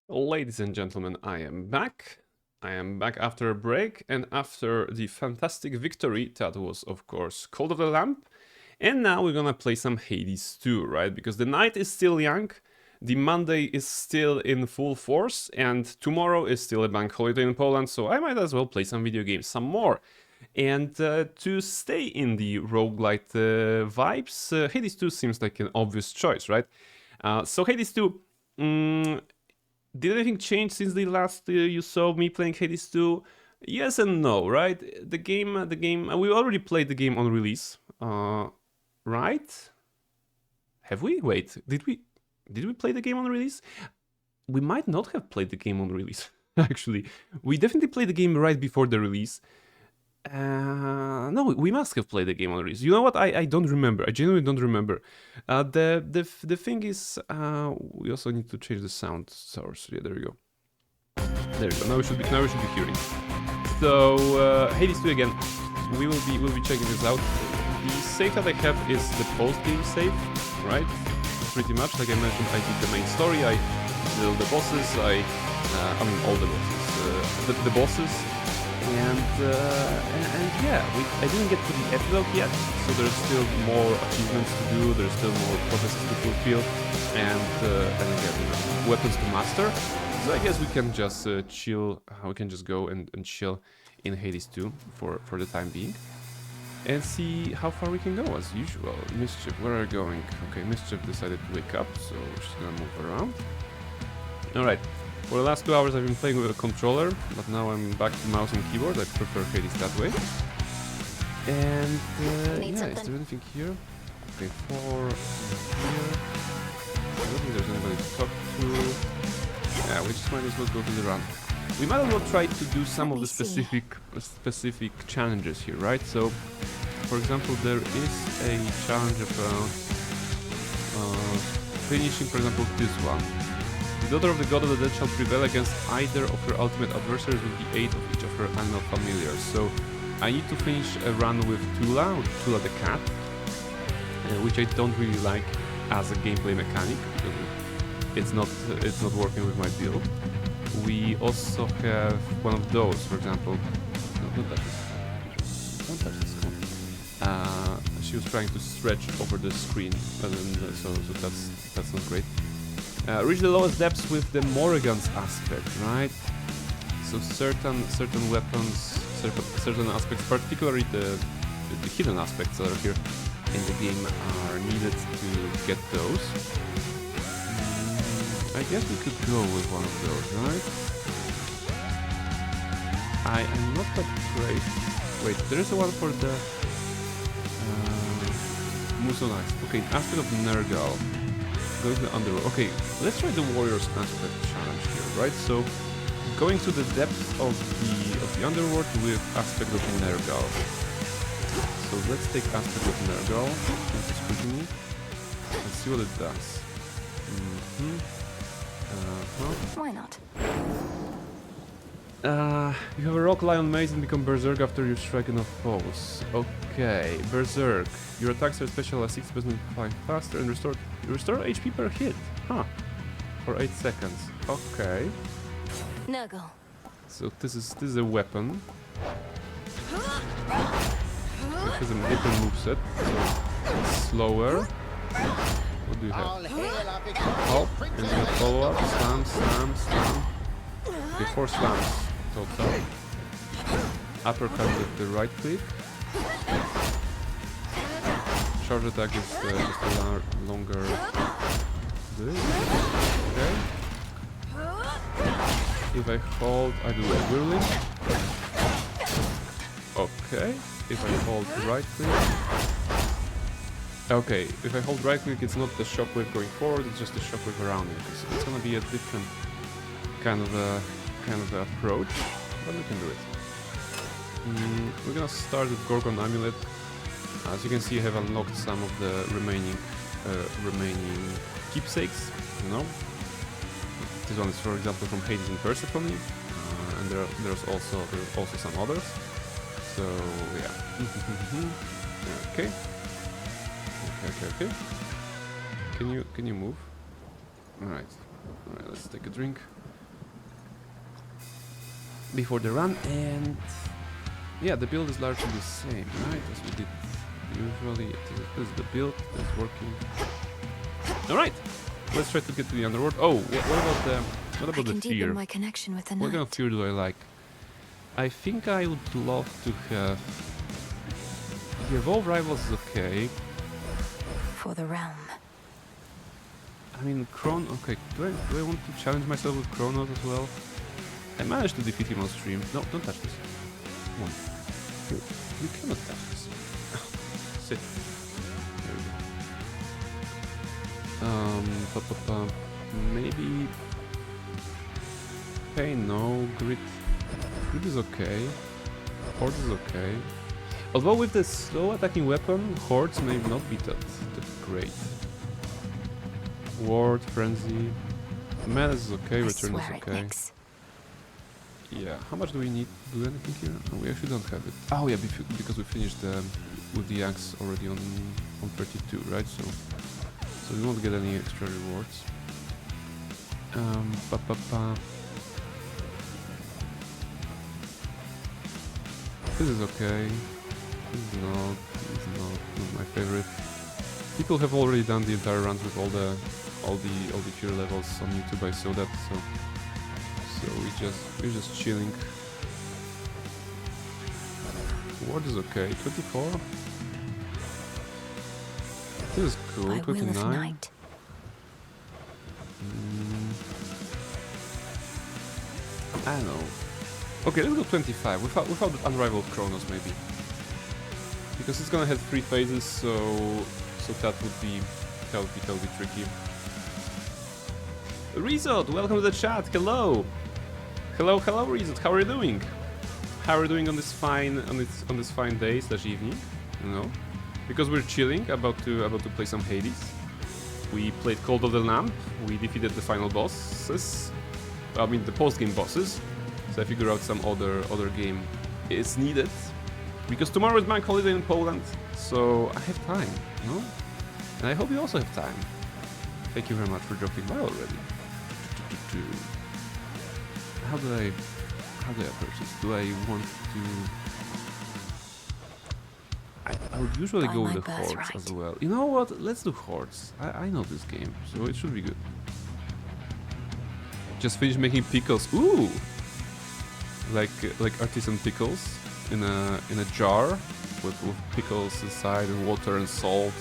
Ladies and gentlemen, I am back. I am back after a break and after the fantastic victory that was, of course, Cult of the Lamp. And now we're gonna play some Hades 2, right? Because the night is still young, the Monday is still in full force, and tomorrow is still a bank holiday in Poland, so I might as well play some video games some more. And to stay in the roguelite vibes, Hades 2 seems like an obvious choice, right? So Hades 2... did anything change since the last you saw me playing Hades 2? Yes and no, right? We already played the game on release, right? Have we? Wait, did we play the game on release? We might not have played the game on release. Actually, we definitely played the game right before the release. No, we must have played the game on release. You know what? I don't remember. I genuinely don't remember. The thing is, we also need to change the sound source. Yeah, there we go. There we go. Now we should be hearing. So Hades 2 again. We'll be checking this out. The save that I have is the post game save, right? Pretty much. Like I mentioned, I did the main story. I did all the bosses. I mean all the bosses. The bosses. And yeah, I didn't get to the epilogue yet, so there's still more achievements to do, there's still more prophecies to fulfill, and again, weapons to master. So I guess we can just chill, we can just go and chill in Hades 2 for the time being. And see how far we can go as usual. Mischief, where are you going? Okay, Mischief decided to wake up, so she's gonna move around. Alright. For the last 2 hours I've been playing with a controller, but now I'm back to mouse and keyboard. I prefer Hades that way. And yeah, is there anything here? Okay, 4 here. I don't think there's anybody to talk to. Yeah, we just might as well go to the run. We might as well try to do some of the specific challenges here, right? So, for example, there is a challenge about finishing, for example, this one. The daughter of the god of the dead shall prevail against either of her ultimate adversaries with the aid of each of her animal familiars. So I need to finish a run with Tula, or Tula the cat, which I don't really like as a gameplay mechanic because it's not working with my build. We also have one of those, for example. No, don't touch this. Don't touch this. She was trying to stretch over the screen, so that's not great. Reach the lowest depths with the Morrigan's aspect, right? So certain weapons, certain aspects, particularly the hidden aspects that are here in the game, are needed to get those. I guess we could go with one of those, right? I am not that great. Wait, there is one for the Musonite. Okay, aspect of Nergal. Going to the underworld. Okay, let's try the warrior's aspect challenge here, right? So, going to the depth of the underworld with aspect of Nergal. So let's take aspect of Nergal into scrutiny. Let's see what it does. Why not? You have a rock lion maze and become berserk after you strike enough foes. Okay, berserk. Your attacks are special at 6% faster and restore HP per hit. Huh. For 8 seconds. Okay. Nurgle. So this is a weapon. It has a different moveset. So it's slower. What do you have? Hop, and then follow up. Slam, slam, slam. Okay, 4 slams total. Uppercut with the right click. Charge attack is just a longer. This. Okay. If I hold, I do a whirling. Okay. If I hold right click. Okay. If I hold right click, it's not the shockwave going forward. It's just the shockwave around it. So it's gonna be a different kind of approach, but we can do it. We're gonna start with Gorgon Amulet. As you can see, I have unlocked some of the remaining keepsakes. You know, this one is, for example, from Hades and Persephone, and there's also some others. So yeah. Okay. Can you move? All right. Let's take a drink. before the run, and yeah, the build is largely the same, right, as we did usually. This is the build that's working. All right, let's try to get to the underworld. Oh, what about I the can fear? deepen my connection with the What kind of night. fear do I like? I think I would love to have. The evolve rivals is okay. For the realm. I mean, okay, do I want to challenge myself with Kronos as well? I managed to defeat him on stream. No, don't touch this. Come on. You cannot touch this. Sit. There we go. Maybe... Pain, no. Grit. Grit is okay. Horde is okay. Although with the slow attacking weapon, Hordes may not be that great. Ward, Frenzy. Menace is okay, I Return is swear it okay. mix. Yeah, how much do we need to do anything here? No, we actually don't have it. Oh yeah, because we finished with the axe already on 32, right? So we won't get any extra rewards. This is okay. This is not my favorite. People have already done the entire runs with all the tier levels on YouTube. I saw that, so we're just chilling. Ward is okay. 24. This is cool. By will of 29. night. I don't know. Okay, let's go 25 without unrivaled Kronos maybe, because it's gonna have 3 phases, so that would be tricky. Rizot, welcome to the chat. Hello, Rizot. How are you doing? How are you doing on this fine day / evening? You know, because we're chilling, about to play some Hades. We played Cold of the Lamp. We defeated the final bosses. I mean the post-game bosses. So I figure out some other game is needed, because tomorrow is bank holiday in Poland, so I have time, you know? And I hope you also have time. Thank you very much for dropping by already. How do I approach this? Do I want to... I would usually By go my with the Hordes birthright. as well. You know what? Let's do Hordes. I know this game, so it should be good. Just finished making pickles. Ooh! Like artisan pickles in a jar with pickles inside and water and salt.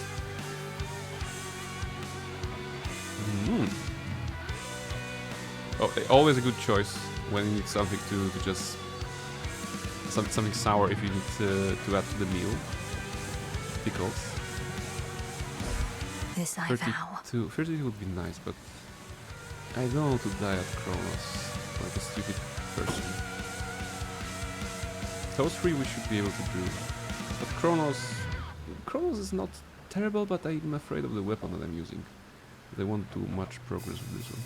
Oh, always a good choice when you need something to just something sour if you need to add to the meal. Pickles. This I vow. 30 would be nice, but I don't want to die at Kronos like a stupid person. Those 3 we should be able to do. But Kronos is not terrible, but I'm afraid of the weapon that I'm using. They won't do much progress with this one.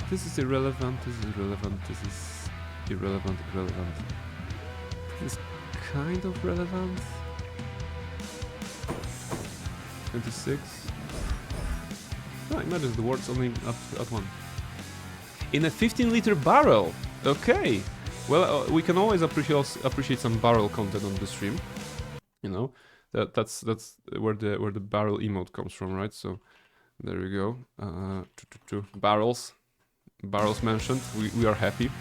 This is irrelevant, this is irrelevant, this is irrelevant. This is kind of relevant. 26. Oh, imagine the ward's only up at 1. In a 15-liter barrel! Okay! Well, we can always appreciate some barrel content on the stream. You know, that's where the barrel emote comes from, right? So there we go. Barrels mentioned. We are happy.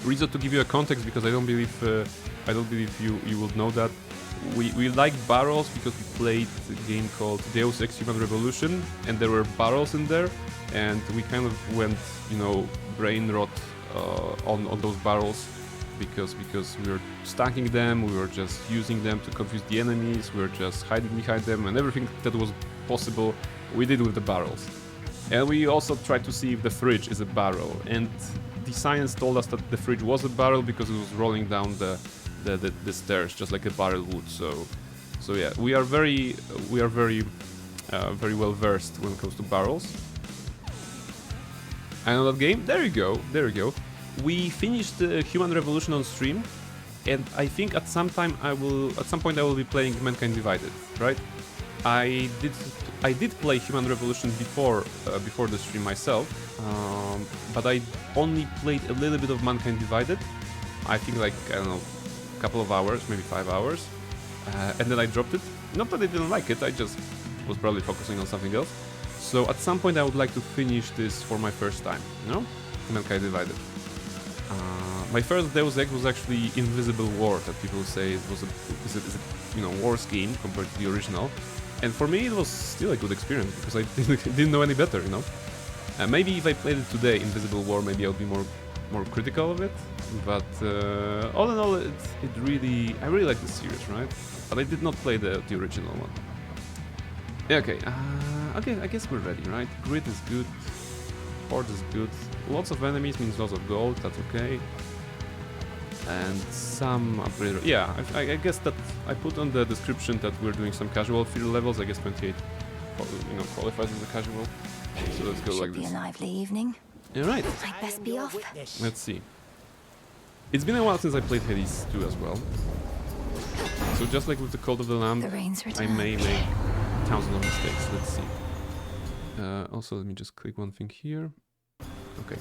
Rizzo, to give you a context, because I don't believe you will know that. We like barrels because we played a game called Deus Ex Human Revolution, and there were barrels in there, and we kind of went, you know, brain rot on those barrels because we were stacking them, we were just using them to confuse the enemies, we were just hiding behind them, and everything that was possible we did with the barrels. And we also tried to see if the fridge is a barrel, and the science told us that the fridge was a barrel because it was rolling down the stairs just like a barrel would. So yeah, we are very well versed when it comes to barrels. I know that game. There you go. We finished Human Revolution on stream, and I think at some point I will be playing Mankind Divided, right? I did I did play Human Revolution before the stream myself, but I only played a little bit of Mankind Divided. I think like, I don't know, a couple of hours, maybe 5 hours, and then I dropped it. Not that I didn't like it, I just was probably focusing on something else. So at some point I would like to finish this for my first time, you know? Mankind Divided. My first Deus Ex was actually Invisible War, that people say it was a worse game compared to the original. And for me it was still a good experience, because I didn't know any better, you know? Maybe if I played it today, Invisible War, maybe I would be more critical of it. But all in all, I really like the series, right? But I did not play the original one. Okay, okay, I guess we're ready, right? Grid is good, Horde is good, lots of enemies means lots of gold, that's okay. And some upgrade, yeah, I guess that I put on the description that we're doing some casual field levels. I guess 28, you know, qualifies as a casual. So let's go like this. Should be a lively evening. All right. I'd best be off. Let's see. It's been a while since I played Hades 2 as well. So just like with the Cult of the Lamb, The rains I return. may make thousands of mistakes. Let's see. Also, let me just click one thing here. Okay.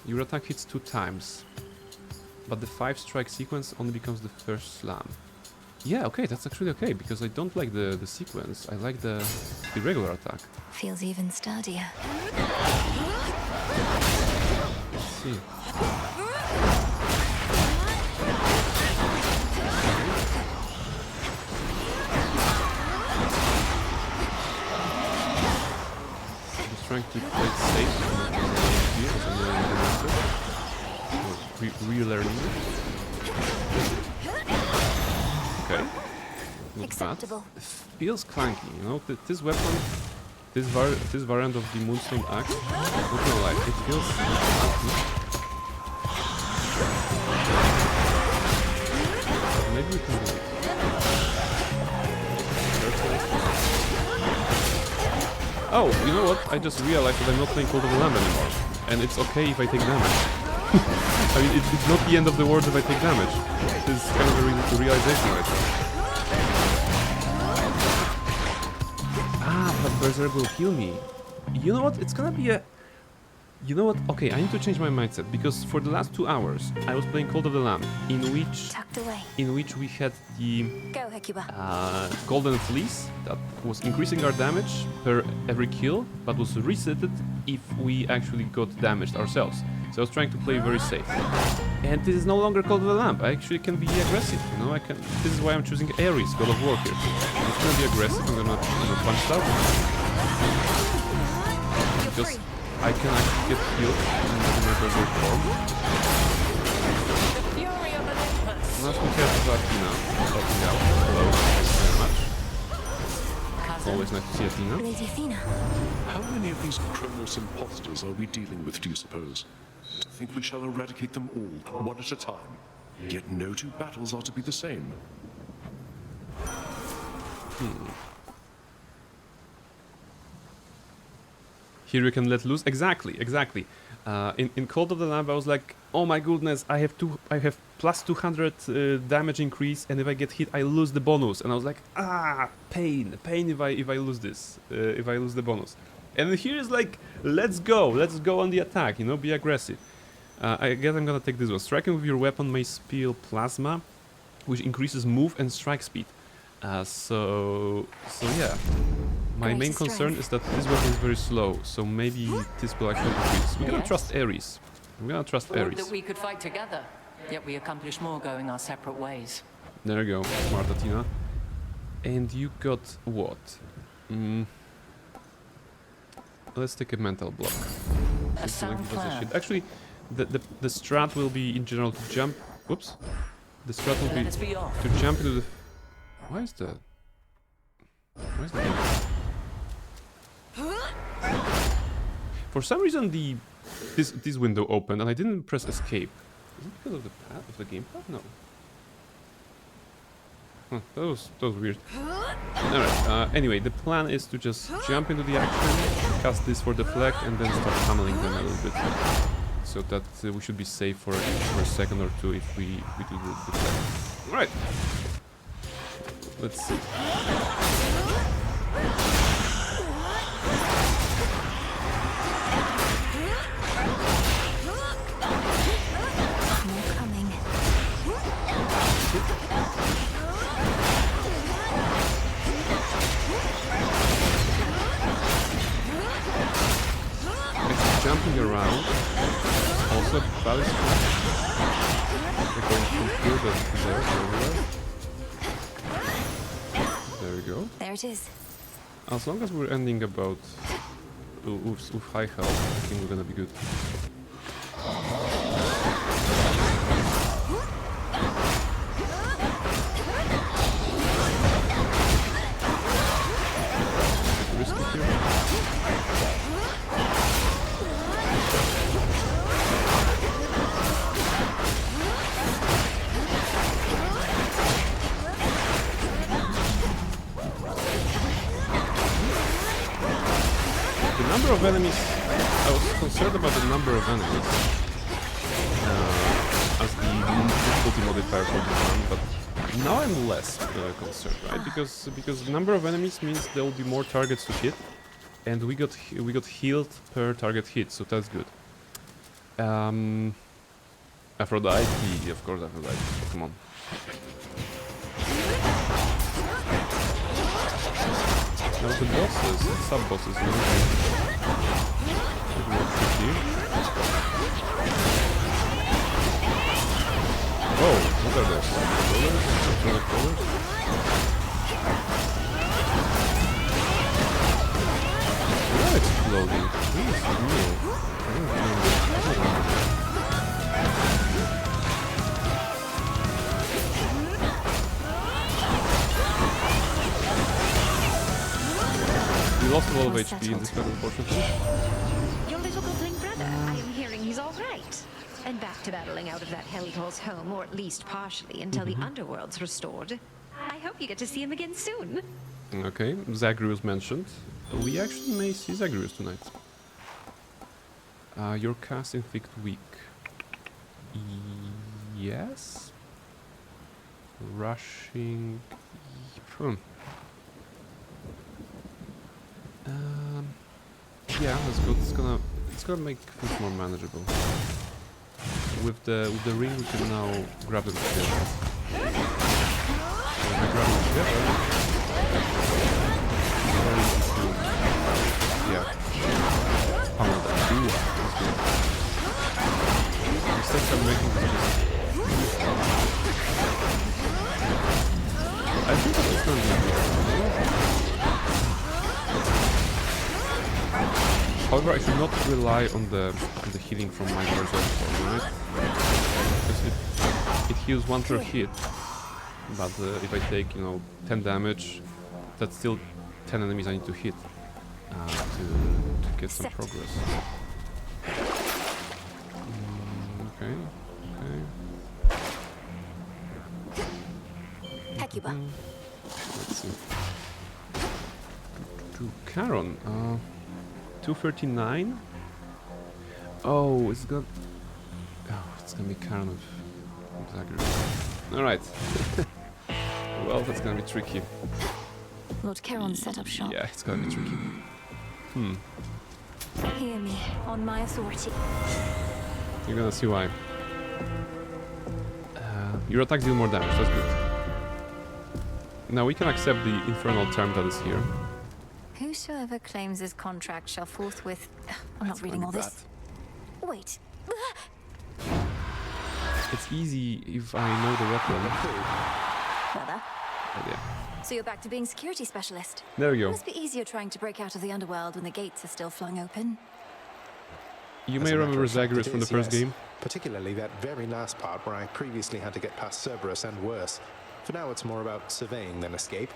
Your attack hits 2 times, but the 5-strike sequence only becomes the first slam. Yeah, okay, that's actually okay, because I don't like the sequence. I like the regular attack. Feels even sturdier. Let's see. Trying to play it safe here, as I'm learning the master. Or relearning it. Okay. Not Acceptable. bad. It feels clunky, you know? This weapon, this variant of the Moonstone Axe, not gonna lie, it feels clunky. Maybe we can do it. Oh, you know what? I just realized that I'm not playing Cult of the Lamb anymore. And it's okay if I take damage. I mean, it's not the end of the world if I take damage. This is kind of a realization right now. Ah, but Berserk will kill me. You know what? It's gonna be a... You know what? Okay, I need to change my mindset, because for the last 2 hours I was playing Cult of the Lamb, in Tucked away. which we had the Go, Hecuba. Golden Fleece that was increasing our damage per every kill, but was resetted if we actually got damaged ourselves. So I was trying to play very safe. And this is no longer Cult of the Lamb. I actually can be aggressive, you know. This is why I'm choosing Ares, God of War here. I'm just gonna be aggressive. I'm gonna punch stuff. Just I can actually get healed in my Berserk form. Not compared to Athena, helping out. Hello, thank you very much. Always nice to see Athena. Lady Athena. How many of these Kronos imposters are we dealing with, do you suppose? I think we shall eradicate them all, one at a time. Yet no 2 battles are to be the same. Here you can let loose. Exactly. In Cult of the Lamb, I was like, oh my goodness, I have plus 200 damage increase, and if I get hit, I lose the bonus. And I was like, pain if I lose this, if I lose the bonus. And here is like, let's go on the attack, you know, be aggressive. I guess I'm gonna take this one. Striking with your weapon may spill plasma, which increases move and strike speed. So yeah. My main concern is that this weapon is very slow, so maybe this will actually increase. We're gonna trust Ares. We're gonna trust Thought Ares. that we could fight together, yet we accomplish more going our separate ways. There you go, smart Athena. And you got what? Let's take a mental block. A This will sound give us a plan. shield. Actually, the strat will be in general to jump. Whoops. The strat will Let be us be off. to jump into the. Why is that? For some reason this window opened and I didn't press escape. Is it because of the path of the gamepad? No. Huh, that was weird. Alright, anyway, the plan is to just jump into the action, cast this for deflect, and then start pummeling them a little bit. So that we should be safe for a second or two if we do the deflect. Alright. Let's see. More coming. It's jumping around. Also, balance. They're going from here to there, everywhere. There we go. There it is. As long as we're ending about with high health, I think we're gonna be good. Bit risky here. The number of enemies, I was concerned about the number of enemies as the difficulty modifier for this one, but now I'm less concerned, right? Because the number of enemies means there will be more targets to hit, and we got healed per target hit, so that's good. Aphrodite, of course, Aphrodite. Come on. Now the bosses, the sub-bosses, a little more tricky. Oh, what are those? Rollers? Electronic rollers? They are exploding. This is real. I don't remember. We lost a lot of HP in this battle, unfortunately. Your little goblin brother, I am hearing he's all right. And back to battling out of that hell he calls home, or at least partially, until the underworld's restored. I hope you get to see him again soon. Okay, Zagreus mentioned. We actually may see Zagreus tonight. Your cast inflict weak. Yes? Rushing... yeah, that's good. It's gonna make things more manageable. With the ring, we can now grab them together. So if we grab them together, it's very easy to, yeah, pummel them. Ooh, that's good. Mistakes I'm making is just. I think that's gonna be good. However, I should not rely on the healing from my reserve form, right? Because it heals 1 per hit, but if I take, 10 damage, that's still 10 enemies I need to hit to get some progress. Okay. Hecuba. Let's see. To Charon. 239. Oh, it's gonna be Charon of Zagreus. All right. Well, that's gonna be tricky. Lord Charon set up shop. Yeah, it's gonna be tricky. Hear me, on my authority. You're gonna see why. Your attacks deal more damage. That's good. Now we can accept the infernal term that is here. Whosoever claims his contract shall forthwith... I'm not reading all this. Wait. It's easy if I know the weapon. Brother, Oh, yeah. so you're back to being security specialist. There we It go. must be easier trying to break out of the underworld when the gates are still flung open. You As may a matter remember of fact, Zagreus it from the is, first yes. game. Particularly that very last part where I previously had to get past Cerberus and worse. For now, it's more about surveying than escape.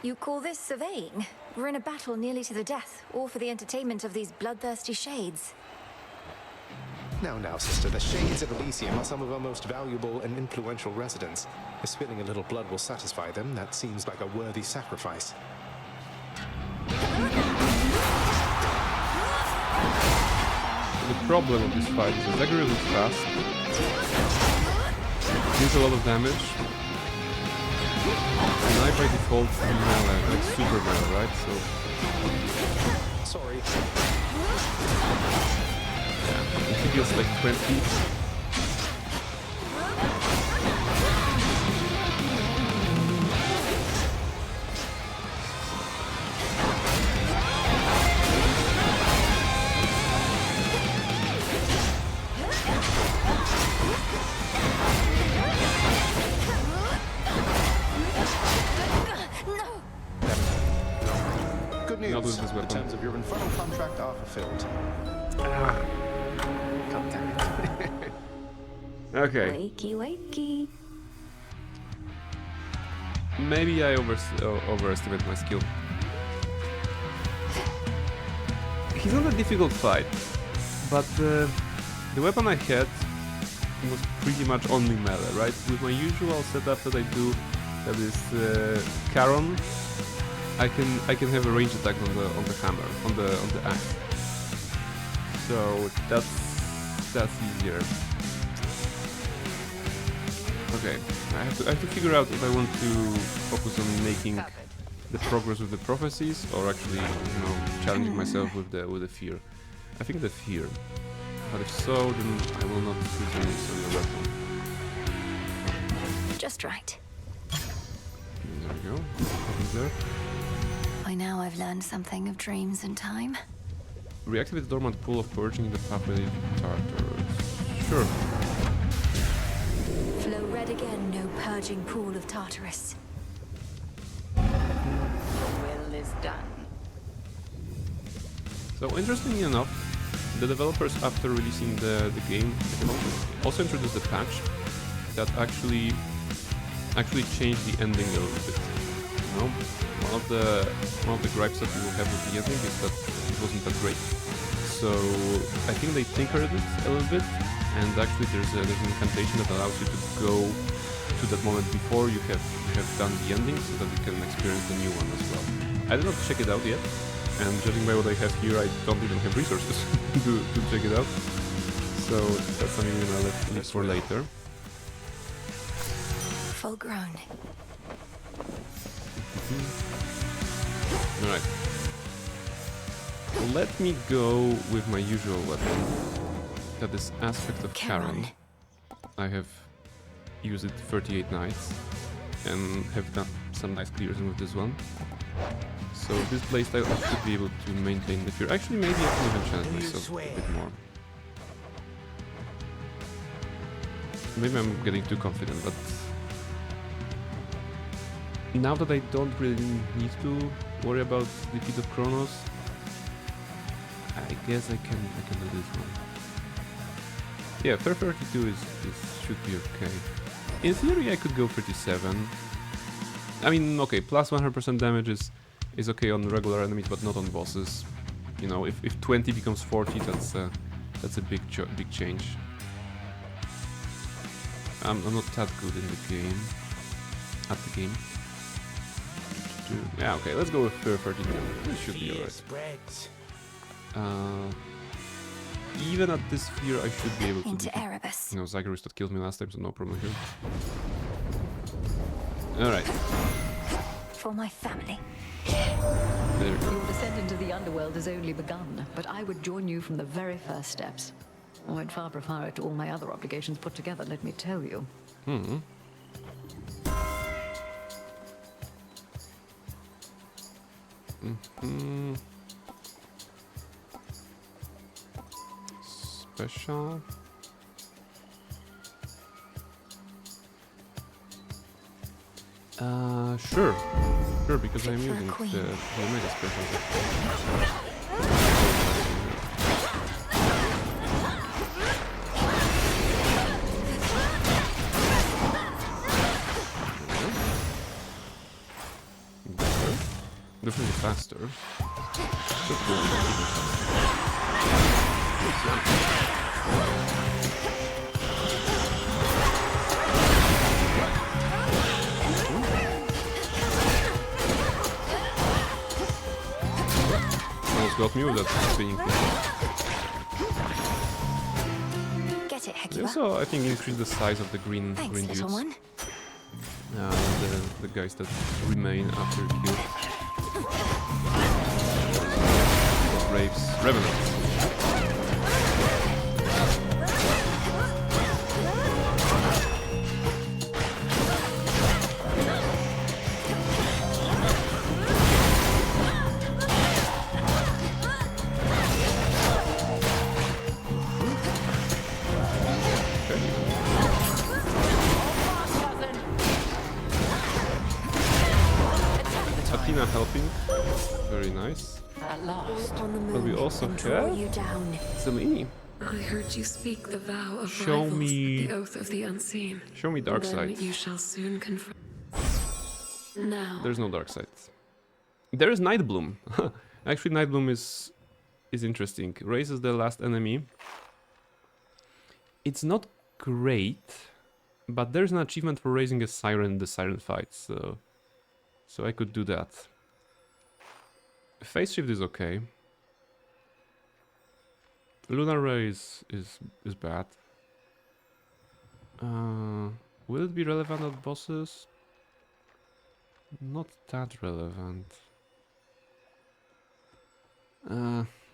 You call this surveying? We're in a battle nearly to the death, all for the entertainment of these bloodthirsty shades. Now, sister, the Shades of Elysium are some of our most valuable and influential residents. If spilling a little blood will satisfy them, that seems like a worthy sacrifice. The problem of this fight is that Zagreus is fast, deals a lot of damage, And I by default melee, like super melee, right? So Sorry. yeah, if he deals like 20. Good Not news. with this The weapon. terms of your infernal contract are fulfilled. God damn it. Okay. Wakey, wakey. Maybe I overestimate my skill. He's not a difficult fight, but the weapon I had was pretty much only melee, right? With my usual setup that I do, that is Charon, I can have a range attack on the hammer, on the axe. So that's easier. Okay, I have to figure out if I want to focus on making the progress with the prophecies, or actually, you know, challenging myself with the fear. I think the fear. But if so, then I will not choose any necessarily a weapon. Just right. There we go. Nothing there. By now I've learned something of dreams and time. Reactivate the dormant pool of purging in the pathway Tartarus. Sure. Flow red again, no purging pool of Tartarus. Will is done. So interestingly enough, the developers, after releasing the game, also introduced a patch that actually changed the ending a little bit. You know, one of the gripes that you will have with the ending is that it wasn't that great. So I think they tinkered it a little bit, and actually there's an incantation that allows you to go to that moment before you have done the ending, so that you can experience the new one as well. I did not check it out yet. And judging by what I have here, I don't even have resources to check it out. So that's something I'm gonna leave for later. Full grown. Alright. Let me go with my usual weapon. That is Aspect of Charon. I have used it 38 nights and have done some nice clears with this one. So this playstyle I should be able to maintain the fear. Actually, maybe I can even challenge myself a bit more. Maybe I'm getting too confident, but now that I don't really need to worry about defeat of Kronos, I guess I can do this one. Yeah, fair 32 should be okay. In theory, I could go 37. I mean, okay, plus 100% damage is okay on regular enemies, but not on bosses. You know, if 20 becomes 40, that's a big change. I'm not that good in the game. At the game. Yeah, okay, let's go with 32. This should be alright. Even at this fear, I should be able to. Into Erebus. You know, Zagreus that killed me last time, so no problem here. Alright. For my family. There we go. Your descent into the underworld has only begun, but I would join you from the very first steps. I'd far prefer it to all my other obligations put together, let me tell you. Special. Sure, because I'm using the Omega special. Better. Definitely faster. Got me with that spinning thing. Get it, They Hecuba. also, I think, increase the size of the green Thanks, dudes. little one. The guys that remain after you kill Raves Revenants. Athena helping, very nice. At last. On the But we moon also and draw have you down. Selene. I heard you speak the vow of Show rivals, me- the oath of the unseen. Show me dark Then side. you shall soon confront. Now, There's no dark side. There is Nightbloom. Actually, Nightbloom is interesting. Raises the last enemy. It's not great, but there's an achievement for raising a siren in the siren fight, so I could do that. Phase shift is okay. Lunar Ray is bad. Will it be relevant at bosses? Not that relevant.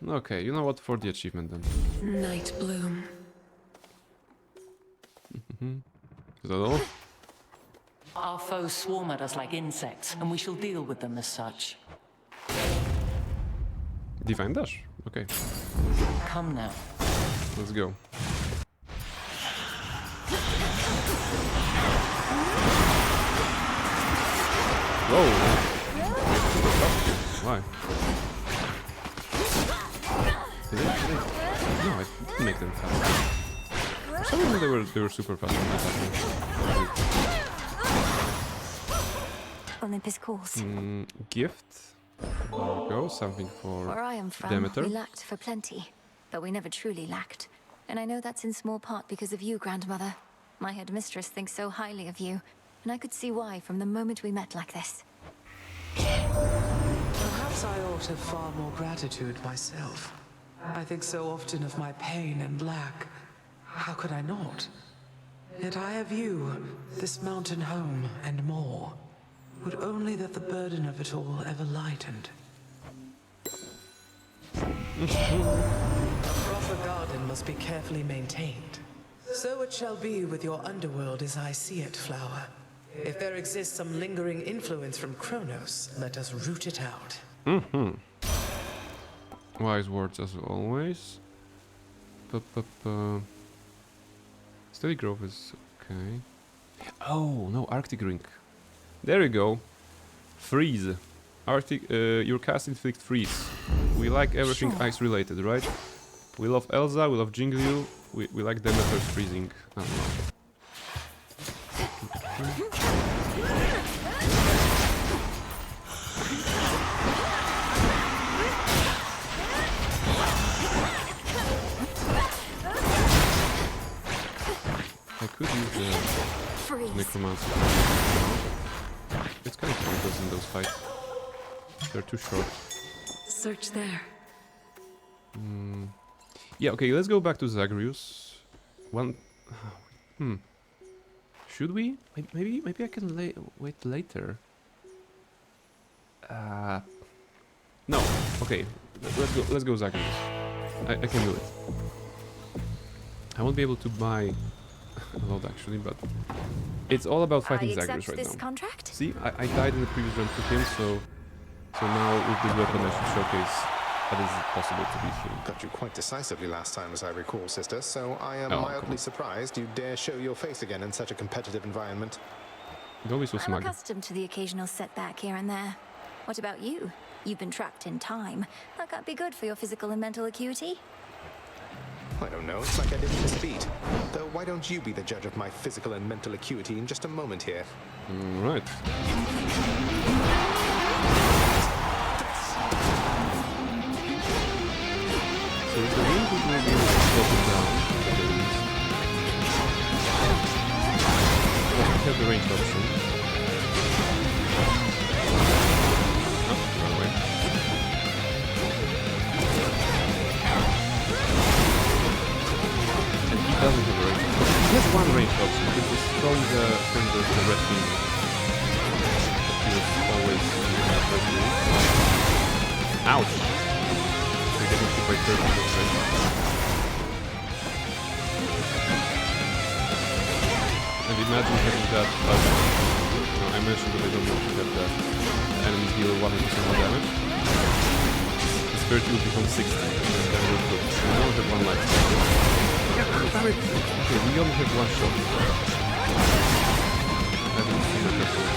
Okay, you know what? For the achievement then. Night Bloom. Is that all? Our foes swarm at us like insects, and we shall deal with them as such. Divine Dash. Okay, Come now. let's go. Whoa! Why? Did it? No, I didn't make them fast. For some reason they were super fast when I attacked Olympus calls. them. Gift. There we go. Something for Where I am from, Demeter. we lacked for plenty, but we never truly lacked. And I know that's in small part because of you, grandmother. My headmistress thinks so highly of you, and I could see why from the moment we met like this. Perhaps I ought have far more gratitude myself. I think so often of my pain and lack. How could I not? Yet I have you, this mountain home, and more. Would only that the burden of it all ever lightened. A proper garden must be carefully maintained. So it shall be with your underworld as I see it, Flower. If there exists some lingering influence from Kronos, let us root it out. Wise words as always. Steady growth is okay. Oh no, Arctic Ring. There you go. Freeze. Arctic. Your cast inflict freeze. We like everything ice related, right? We love Elsa. We love Jingliu. We like Demeter's freezing. I don't know. I could use the Freeze. Necromancer. It's kind of pointless in those fights. They're too short. Search there. Yeah, okay, let's go back to Zagreus. Should we? Maybe I can wait later. No. Okay, let's go Zagreus. I can do it. I won't be able to buy a lot actually, but it's all about fighting I Zagreus accept right this now. contract. See, I died in the previous round to him, so now with this weapon I should showcase that it's possible to beat him. Got you quite decisively last time, as I recall, sister, so I am Oh, mildly cool. surprised you dare show your face again in such a competitive environment. Don't be so I'm smug. accustomed to the occasional setback here and there. What about you? You've been trapped in time. That can't be good for your physical and mental acuity. I don't know, it's like I didn't miss a beat. Though why don't you be the judge of my physical and mental acuity in just a moment here? Right. So if the wind would maybe slow it down. We have the range option. Oh, run away. And he doesn't have a range option. He has one range option, which is throwing the red thing. Ouch! They're getting hit by turtles, right? And imagine having that, but I mentioned that I don't want to have that enemies deal 100% more damage. This 30 will become 60, and then we're good. We only have 1 life. Yeah, damn it! Okay, we only have 1 shot. I haven't seen that before.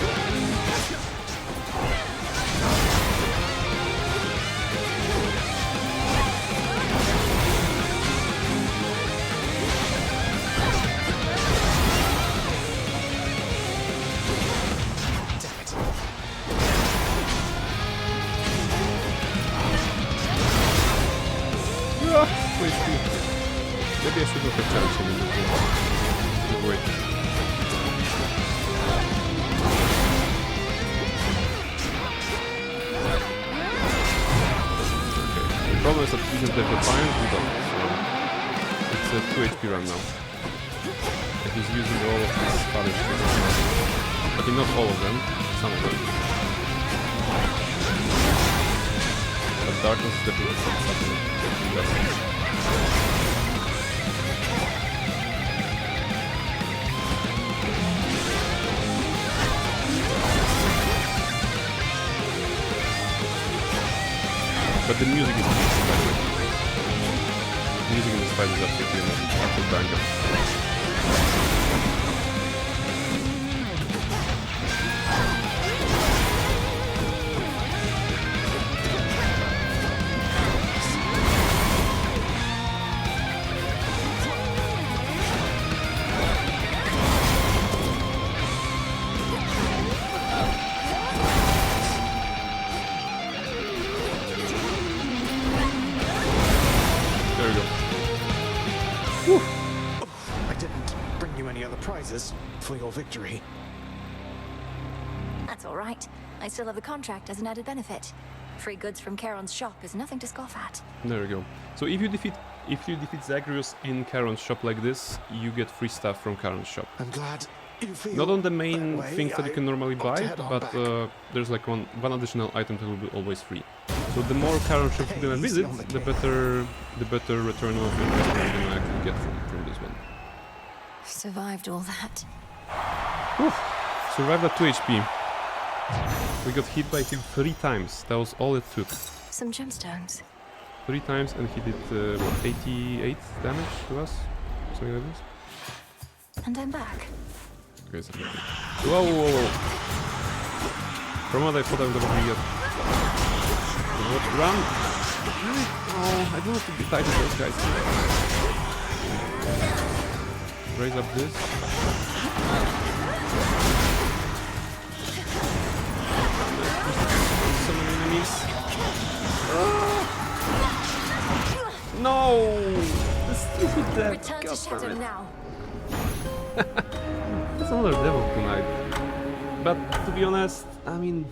Maybe I should not have challenged him in this game. Wait. Okay. The problem is that he doesn't have Defiance, we don't. So it's a 2 HP run now. And he's using all of his Spanish things. Okay, not all of them, some of them. But Darkness is definitely something. But the music is amazing, by the way. The music in this fight is absolutely amazing. Absolute banger. For your victory. That's all right. I still have the contract as an added benefit. Free goods from Charon's shop is nothing to scoff at. There we go. So if you defeat Zagreus in Charon's shop like this, you get free stuff from Charon's shop. I'm glad you feel not on the main that things that you can normally buy, but there's like one additional item that will be always free. So the more Charon shops you're gonna visit, the better return of investment you're gonna actually get from this one. Survived all that. Whew. Survived at 2 HP. We got hit by him 3 times. That was all it took. Some gemstones. 3 times, and he did what, 88 damage to us? Something like this. And I'm back. Okay, so whoa, whoa, whoa. From what I thought I was gonna be run! Oh, I don't have to be tight with those guys. Raise up this. So many enemies. No! The stupid death. Return to Shadow now. That's another devil tonight. But to be honest, I mean,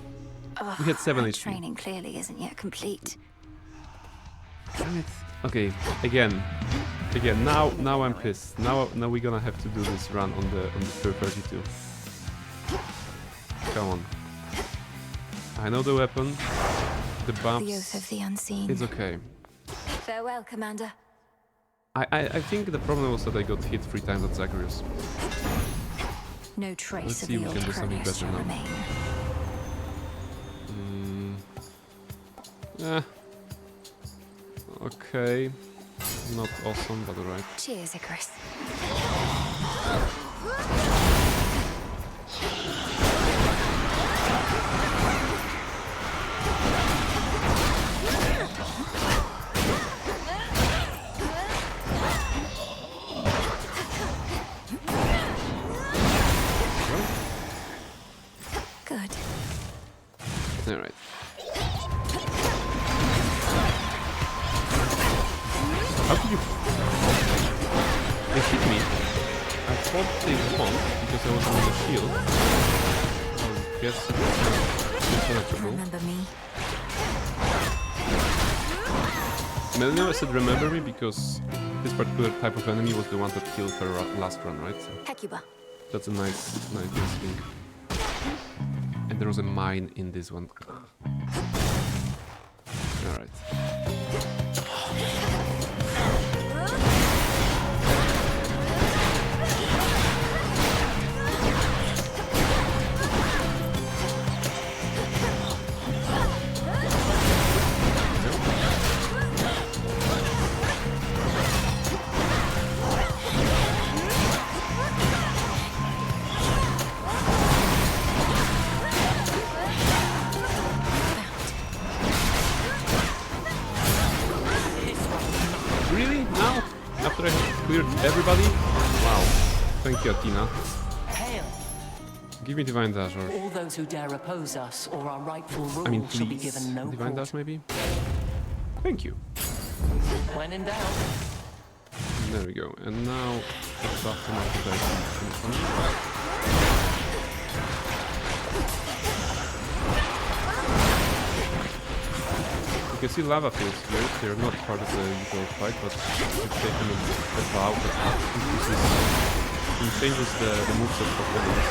we had 7 HP. Training clearly isn't yet complete. Damn it. Okay, again, now I'm pissed. Now we're gonna have to do this run on the 32. Come on. I know the weapon, the bumps. The oath of the unseen. It's okay. Farewell, Commander. I think the problem was that I got hit 3 times at Zagreus. No trace Let's of see if the we old can do something Cronus better shall now. remain. Okay. Not awesome, but alright. Cheers, Hubris. Good. Alright. How could you... They hit me. I thought they won because I was on the shield. I guess it's impenetrable. Remember me? Melina said remember me because this particular type of enemy was the one that killed her last run, right? So Hecuba. that's a nice thing. And there was a mine in this one. Alright. Alright. Cleared everybody? Wow. Thank you, Athena. Hail! Give me Divine Dash or... All those who dare oppose us or our rightful rule I mean, shall be please. given no Divine court. Dash, maybe? Thank you. When in doubt. There we go. And now... it's after my You can see lava fields here. They're not part of the usual fight, but it's taken a vow that changes the moveset of enemies.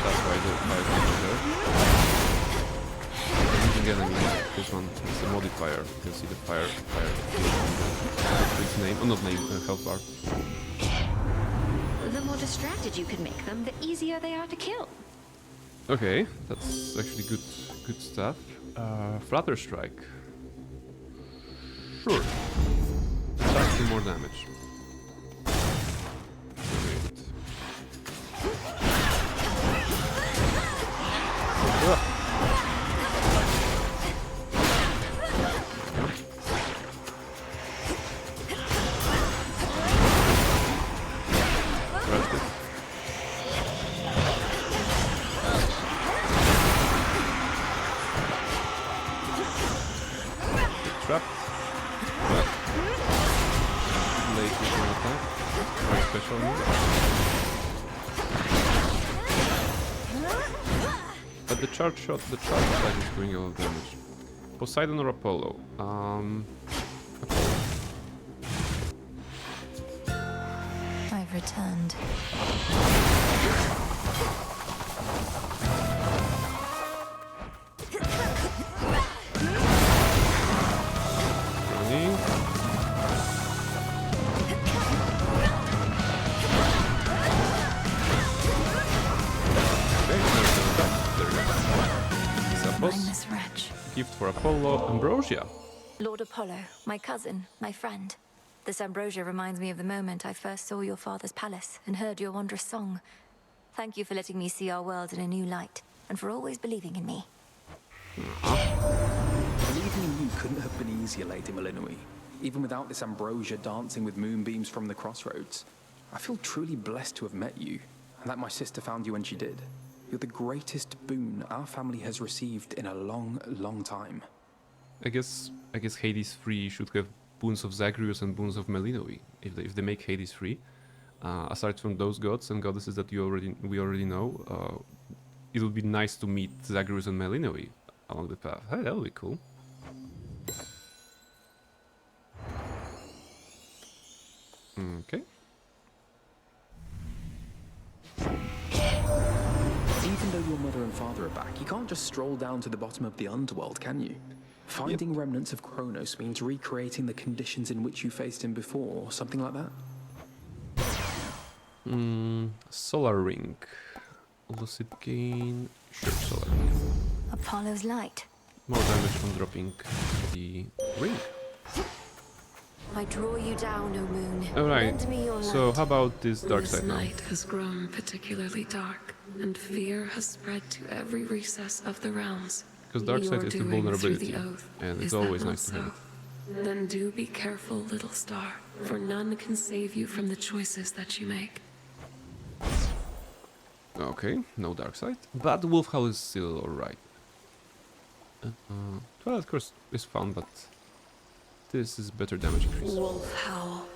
That's why the fire is there. Using enemies, this one is a modifier. You can see the fire its name, oh not name, health bar. The more distracted you can make them, the easier they are to kill. Okay, that's actually good stuff. Flutter Strike. Sure. Start to more damage. Trap. Late return attack. Very special move. But the charge shot, the charge attack is doing a lot of damage. Poseidon or Apollo? Apollo. I've returned. Mindless wretch. Gift for Apollo, Ambrosia. Lord Apollo, my cousin, my friend. This ambrosia reminds me of the moment I first saw your father's palace and heard your wondrous song. Thank you for letting me see our world in a new light, and for always believing in me. Believing in you couldn't have been easier, Lady Malinui. Even without this ambrosia dancing with moonbeams from the crossroads. I feel truly blessed to have met you, and that my sister found you when she did. You're the greatest boon our family has received in a long, long time. I guess Hades 3 should have boons of Zagreus and boons of Malinui. If they make Hades 3, aside from those gods and goddesses that we already know, it would be nice to meet Zagreus and Malinui along the path. Hey, that would be cool. Okay. Even though your mother and father are back, you can't just stroll down to the bottom of the underworld, can you? Finding remnants of Kronos means recreating the conditions in which you faced him before, or something like that? Solar Ring. Lucid Gain. Sure, Solar Ring. Apollo's light. More damage from dropping the ring. I draw you down, O moon. Alright, Lend me your so light. how about this dark This side now? night has grown particularly dark, and fear has spread to every recess of the realms. Because dark side Your is the doing through vulnerability, the oath. and it's Is that always not nice to have. so? Then do be careful, little star, for none can save you from the choices that you make. Okay, no dark side, but Wolf Howl is still alright. Well, of course, it's fun, but this is better damage increase. Wolf Howl.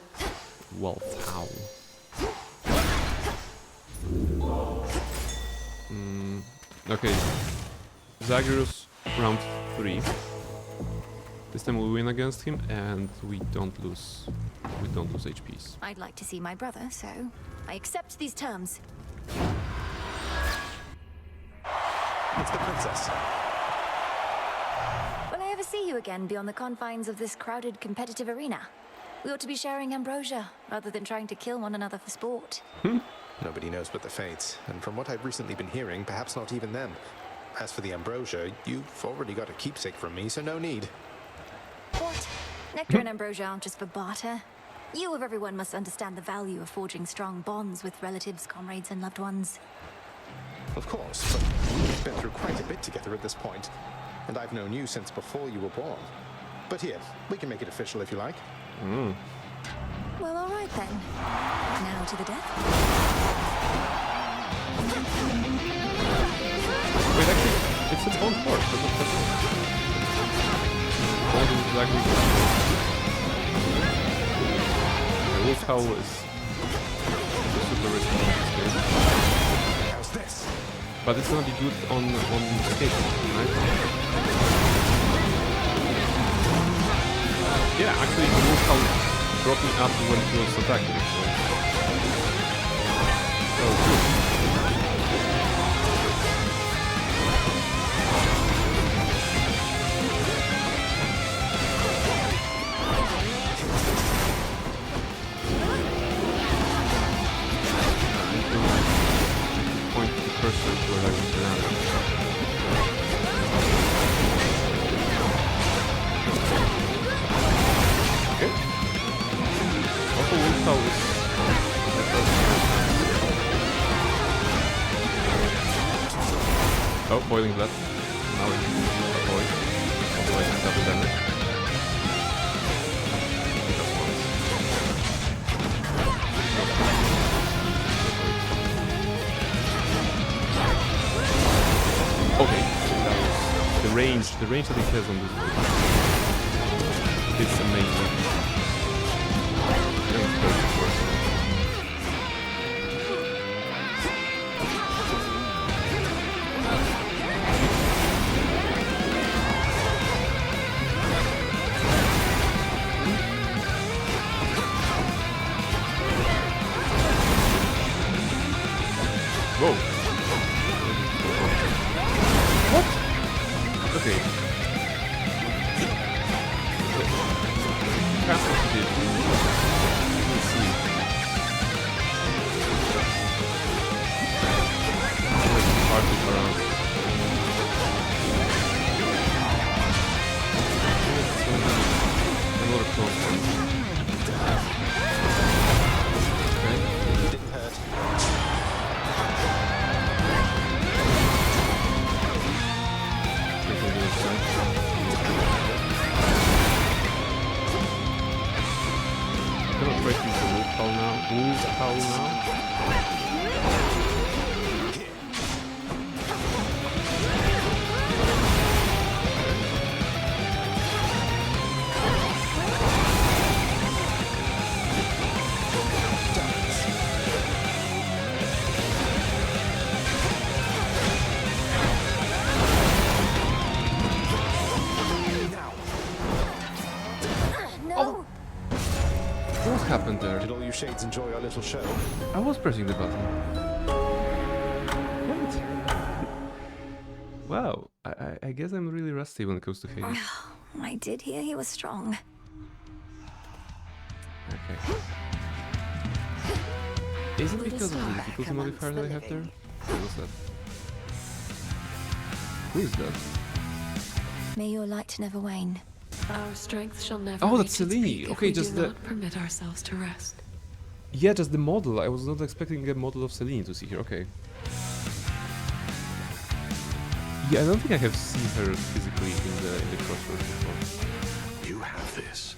Wolf Howl. Okay, Zagreus, round 3. This time we win against him, and we don't lose HPs. I'd like to see my brother, so I accept these terms. It's the princess. Will I ever see you again beyond the confines of this crowded competitive arena? We ought to be sharing ambrosia, rather than trying to kill one another for sport. Nobody knows but the fates, and from what I've recently been hearing, perhaps not even them. As for the ambrosia, you've already got a keepsake from me, so no need. What? Nectar and ambrosia aren't just for barter. You of everyone must understand the value of forging strong bonds with relatives, comrades, and loved ones. Of course, but we've been through quite a bit together at this point, and I've known you since before you were born. But here, we can make it official if you like. Well, all right then. Now to the death. Wait, actually, it's its own horse. The wolf howl is super risky in this game. How's this? But it's gonna be good on skate, right? Yeah, actually, the wolf howl brought me up when he was attacking. So good. Point to the person where I was around. Okay. Also, wolf howl is oh, boiling blood. Now it's boiled. Otherwise it's double damage. Just once. Okay, that was the range that he has on this board. It's amazing. That was perfect for us. Whoa. What? Okay. Can't succeed. Let's see. Let's park it around. Another close one. Okay. Didn't hurt. I'm gonna try to use the wolf howl now. No! What happened there? Did all you shades enjoy our little show? I was pressing the button. What? Wow, I guess I'm really rusty when it comes to Hades. I did hear he was strong. Okay. Is it because of the difficulty modifier that I have there? What was that? Who is that? May your light never wane. Our strength shall never Oh, reach that's its Celine. peak if Okay, we just do the- not permit ourselves to rest. Yeah, just the model. I was not expecting a model of Celine to see here. Okay. Yeah, I don't think I have seen her physically in the crossroads before. You have this.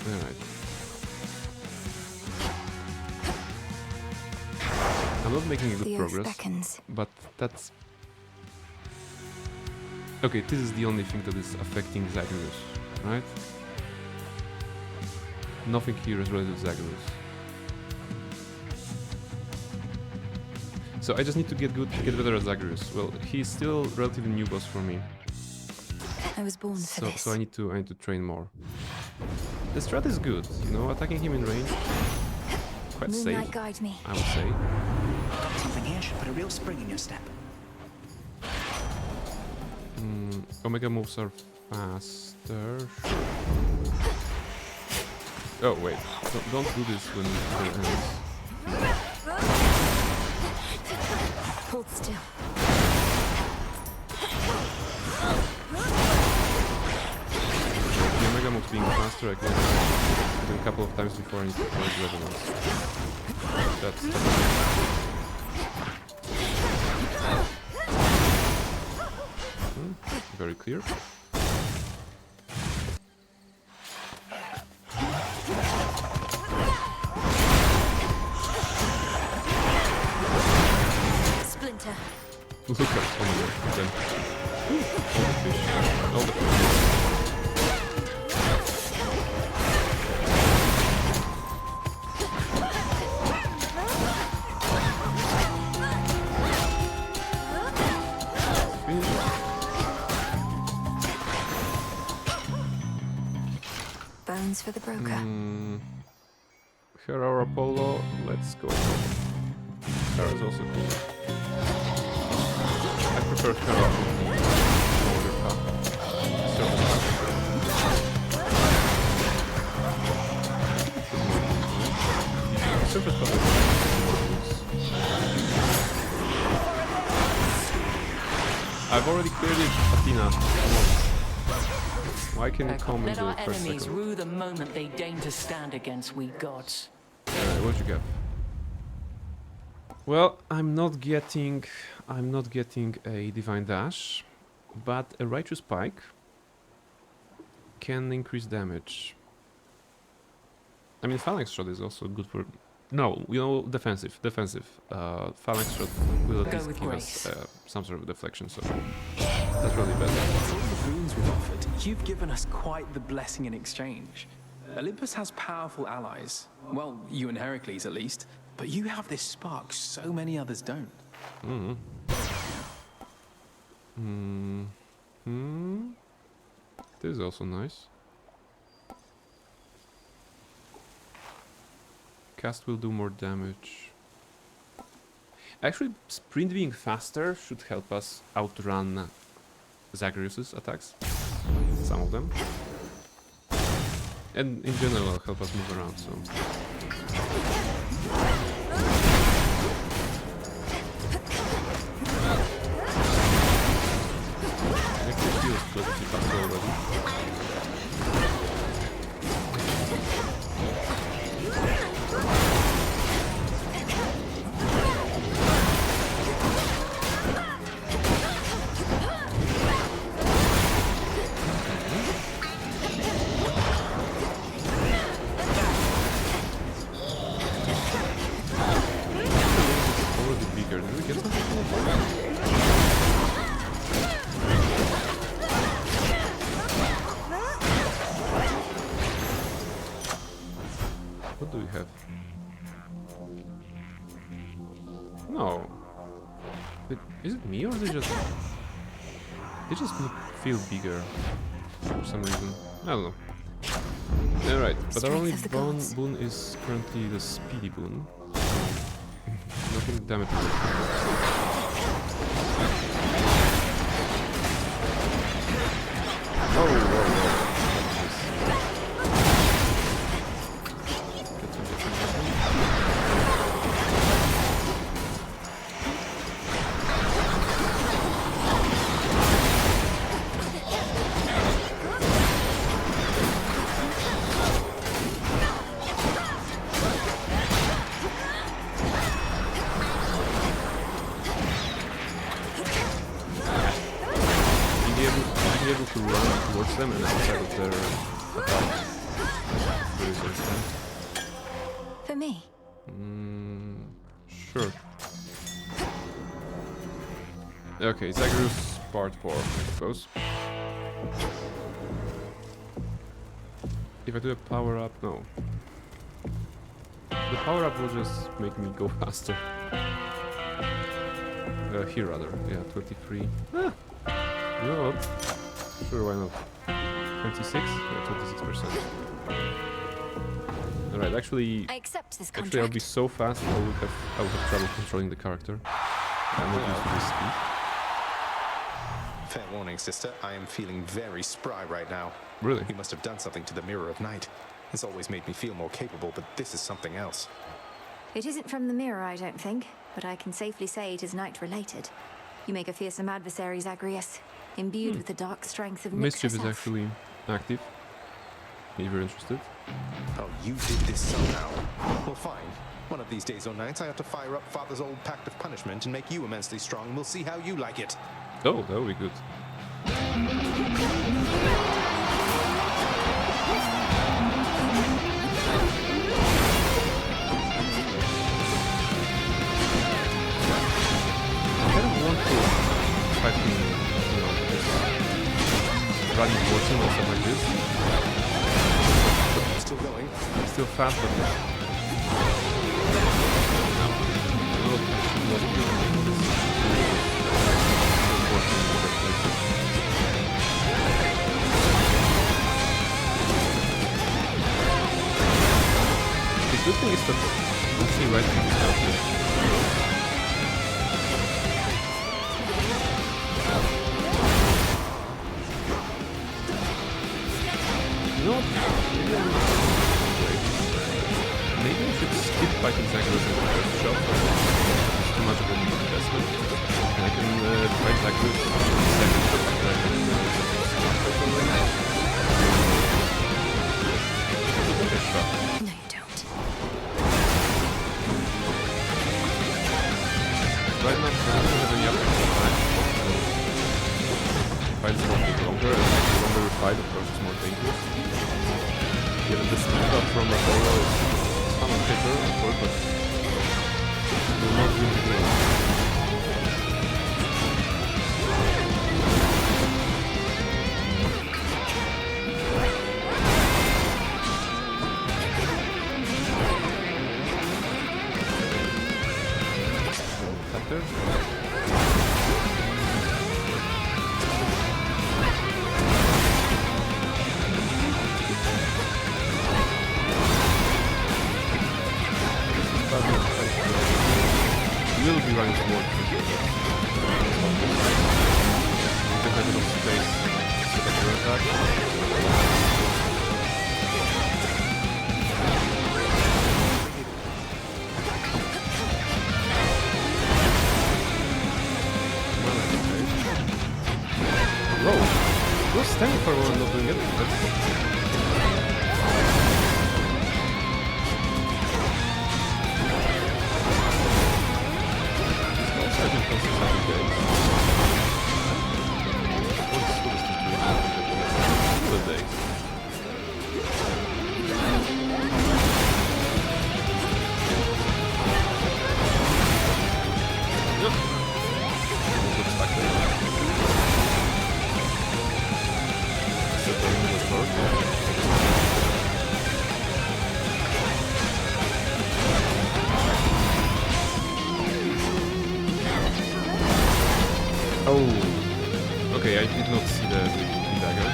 Alright. I'm not making good The oath progress, beckons. but that's... Okay, this is the only thing that is affecting Zagreus, right? Nothing here is related to Zagreus. So I just need to get better at Zagreus. Well, he's still relatively new boss for me. I was born for this. So I need to train more. The strat is good, you know, attacking him in range. Quite safe, Moonlight guide me. I would say. Something here should Put a real spring in your step. Omega moves are faster. Oh wait, don't do this when it ends. Hold still. The Omega moves being faster, I can do a couple of times before I need to close resonance. That's very clear. Splinter. Look at them. All the fish. All the fish. Bones for the broker. Here our Apollo. Let's go. Hera is also cool. I prefer Hera. Over path. Surface path. I've already cleared it, Athena. Come on. Why can you come in Let the our first enemies second? rue the moment they deign to stand against we gods. What'd you get? Well, I'm not getting a divine dash, but a righteous pike can increase damage. I mean, phalanx shot is also good for. No, you know, defensive. Phalanx shot will at Go least with give grace. us some sort of deflection, so that's really bad. The boons we've offered, you've given us quite the blessing in exchange. Olympus has powerful allies. Well, you and Heracles at least. But you have this spark so many others don't. This is also nice. Cast will do more damage. Actually, sprint being faster should help us outrun Zagreus's attacks. Some of them. And in general help us move around, so... Actually feels positive faster already. What do we have? No. Is it me or they just feel bigger for some reason? I don't know. Alright, but our only boon is currently the speedy boon. Nothing damage. Oh, whoa. Able to run towards them and outside of their attack. For me? Sure. Okay, Zagreus part 4, I suppose. If I do a power up, no. The power up will just make me go faster. Here rather, yeah, 23. Ah, you know what? Sure, why not? 26? Yeah, 26%. Alright, actually... I accept this Actually, I'll contract. be so fast, I will have trouble controlling the character. I'm not used to this speed. Fair warning, sister. I am feeling very spry right now. Really? You must have done something to the Mirror of Night. It's always made me feel more capable, but this is something else. It isn't from the mirror, I don't think, but I can safely say it is night-related. You make a fearsome adversary, Zagreus, imbued with the dark strength of Nyx Mischief is herself. actually active. If you're interested. Oh, you did this somehow. Well, fine. One of these days or nights, I have to fire up Father's old pact of punishment and make you immensely strong, and we'll see how you like it. Oh, that would be good. I kind of want to fight him, you know, just running towards him or something like this. Still going. Still fast, but no. No, it was good. The good thing is that let's see right thing is out here. You know what? Maybe I should skip fighting Zagreus in the first shot. It's too much of an investment. And I can fight Zagreus in the second shot. First shot. No, you don't. Right now, I don't have any other time. Fight is a bit longer, and the longer we fight, of course, it's more dangerous. Given the speed up from Apollo is fun on paper, of course, but it will not win the game. Will be running towards the you can have enough space to get your attack. Whoa! You're standing for a while not doing anything. Oh, okay, I did not see the dagger.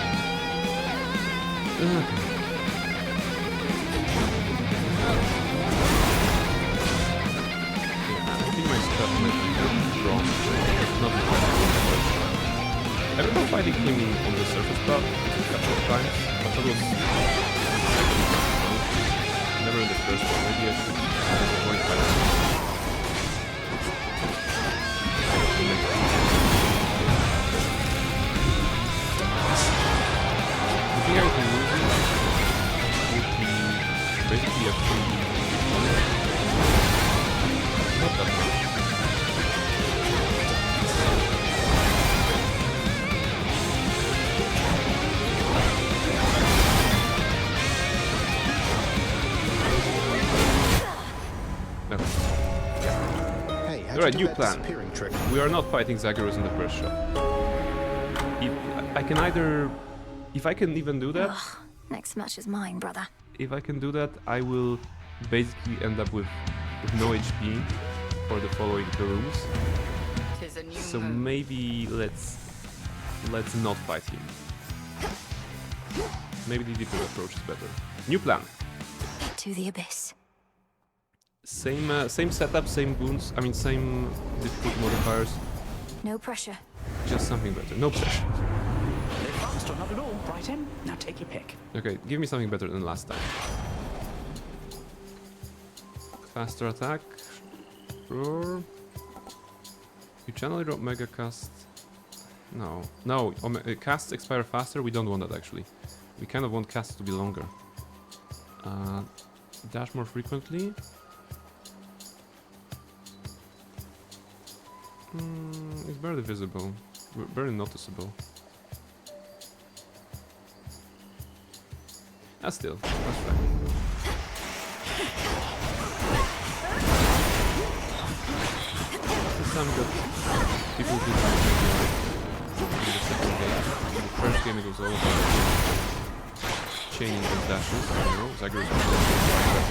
I think my stuff might be wrong. Not I remember fighting him on the surface part a couple of times, but that was never in the first one. Maybe I should avoid fighting. I think I can lose it would be basically a free. Not that much. No. Hey, Alright, new plan. We are not fighting Zagreus in the first shot. If I can even do that, Ugh, next match is mine, brother. if I can do that, I will basically end up with no HP for the following two rooms. So maybe let's not fight him. Maybe the different approach is better. New plan. To the abyss. Same setup, same boons. I mean, same difficulty modifiers. No pressure. Just something better. No pressure. Faster, not at all, Brighton. Now take your pick. Okay, give me something better than last time. Faster attack. Roar. You channel your Omega cast. No. No, casts expire faster. We don't want that actually. We kind of want casts to be longer. Dash more frequently. It's barely visible. Barely noticeable. Still, that's right. Some good people did not make in the second game. In the first game it was all about chaining the dashes. I don't know, Zagreus was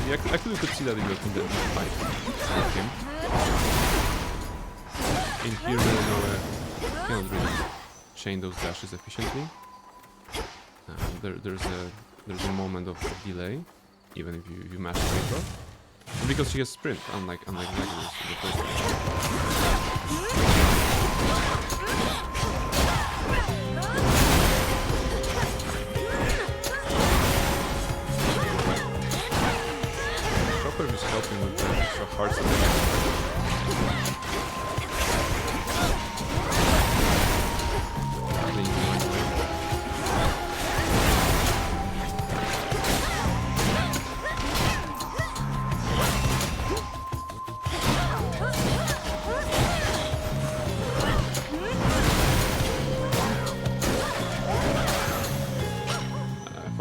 yeah, actually you could see that in the fight with him. In here you cannot really chain those dashes efficiently. There's a moment of delay, even if you mash straight off. And because she has sprint, unlike Zagreus in the first game. Chopper is helping with the extra hearts and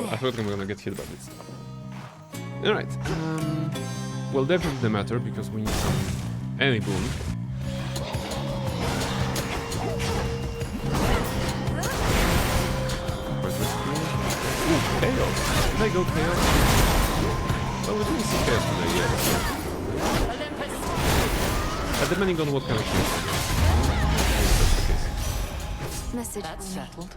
I thought I'm gonna get hit by this. Alright, well definitely the matter because we need some any boon. Ooh, chaos! Did I go chaos? Well, we didn't see chaos today yet. Depending on what kind of chaos. Message. That's settled.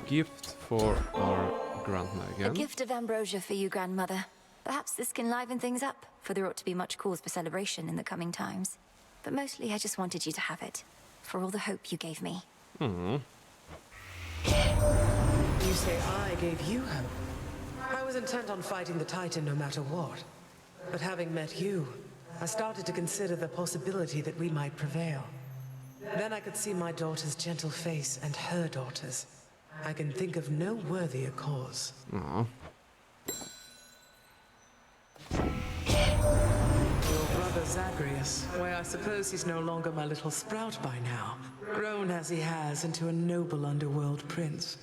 Gift for our grandma again. A gift of ambrosia for you, grandmother. Perhaps this can liven things up, for there ought to be much cause for celebration in the coming times. But mostly I just wanted you to have it, for all the hope you gave me. You say I gave you hope? I was intent on fighting the Titan no matter what. But having met you, I started to consider the possibility that we might prevail. Then I could see my daughter's gentle face and her daughter's. I can think of no worthier cause. Aww. Your brother Zagreus. Why, I suppose he's no longer my little sprout by now. Grown as he has into a noble underworld prince.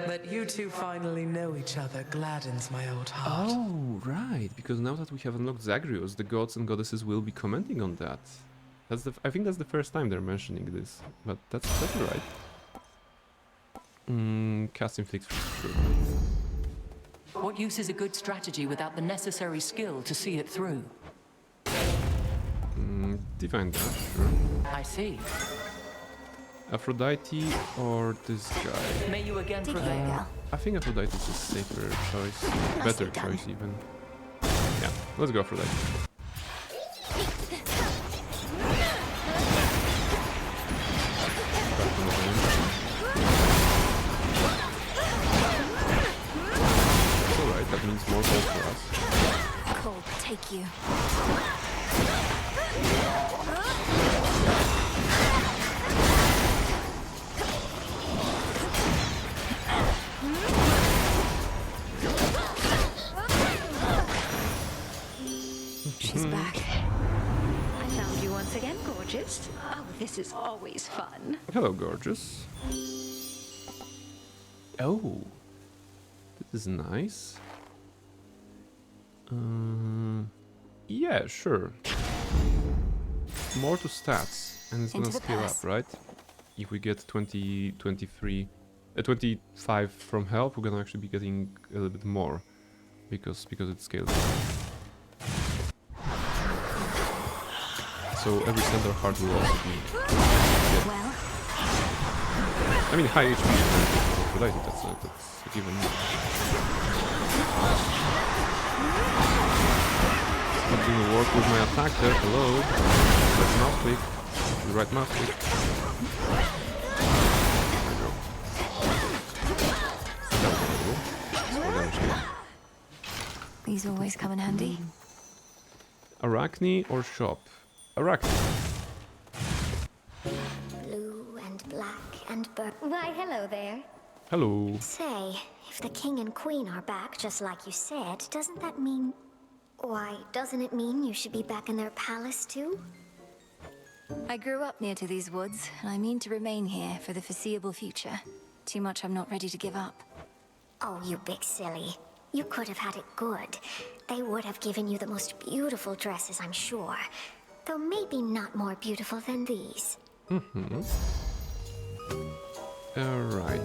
That you two finally know each other gladdens my old heart. Oh, right. Because now that we have unlocked Zagreus, the gods and goddesses will be commenting on that. I think that's the first time they're mentioning this, but that's alright. Cast inflict. What use is a good strategy without the necessary skill to see it through? Divine dash, sure. I see. Aphrodite or this guy? May you again prevail. I think Aphrodite is a safer choice, better choice even. Yeah, let's go Aphrodite. Alright, that means more gold for us. Cold, take you. She's back. I found you once again, gorgeous. Oh, this is always fun. Hello, gorgeous. Oh, this is nice. Yeah, sure. More to stats, and it's gonna scale up, right? If we get 25 from health, we're gonna actually be getting a little bit more, because it scales up. So every standard heart will also be. Well, I mean, high HP is related. That's a given. But Didn't work with my attack there. Hello. Right mouse click. The right mouse click. There we go. These always come in handy. Arachne or shop? Arachne. Blue and black and Why, hello there. Hello. Say, if the king and queen are back, just like you said, doesn't that mean... Why, doesn't it mean you should be back in their palace, too? I grew up near to these woods, and I mean to remain here for the foreseeable future. Too much I'm not ready to give up. Oh, you big silly. You could have had it good. They would have given you the most beautiful dresses, I'm sure. Though maybe not more beautiful than these. Mm-hmm. Alright.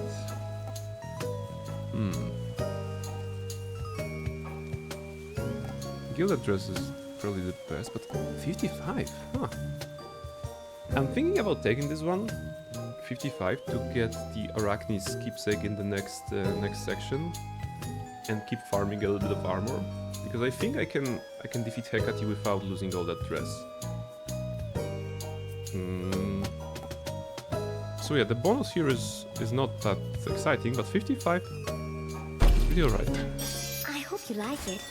Gilded dress is probably the best, but 55? Huh. I'm thinking about taking this one, 55, to get the Arachne's keepsake in the next section, and keep farming a little bit of armor, because I think I can defeat Hecate without losing all that dress. So yeah, the bonus here is not that exciting, but 55 is really alright. I hope you like it.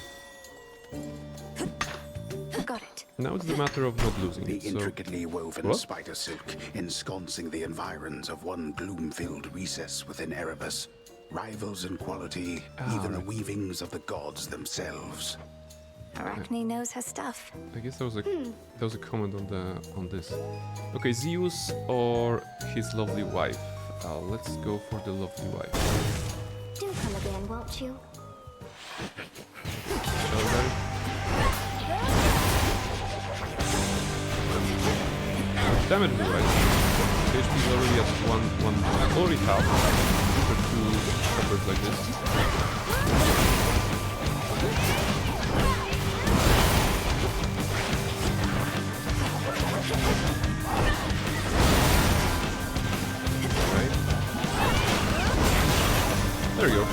Got it. Now it's the matter of not losing The it, so... intricately woven What? spider silk ensconcing the environs of one gloom-filled recess within Erebus. Rivals in quality, even the weavings of the gods themselves. Arachne knows her stuff. I guess there was a comment on this. Okay, Zeus or his lovely wife. Let's go for the lovely wife. Do come again, won't you? Damage is right. HP is already at one. Already half. For two choppers like this. Right. There we go.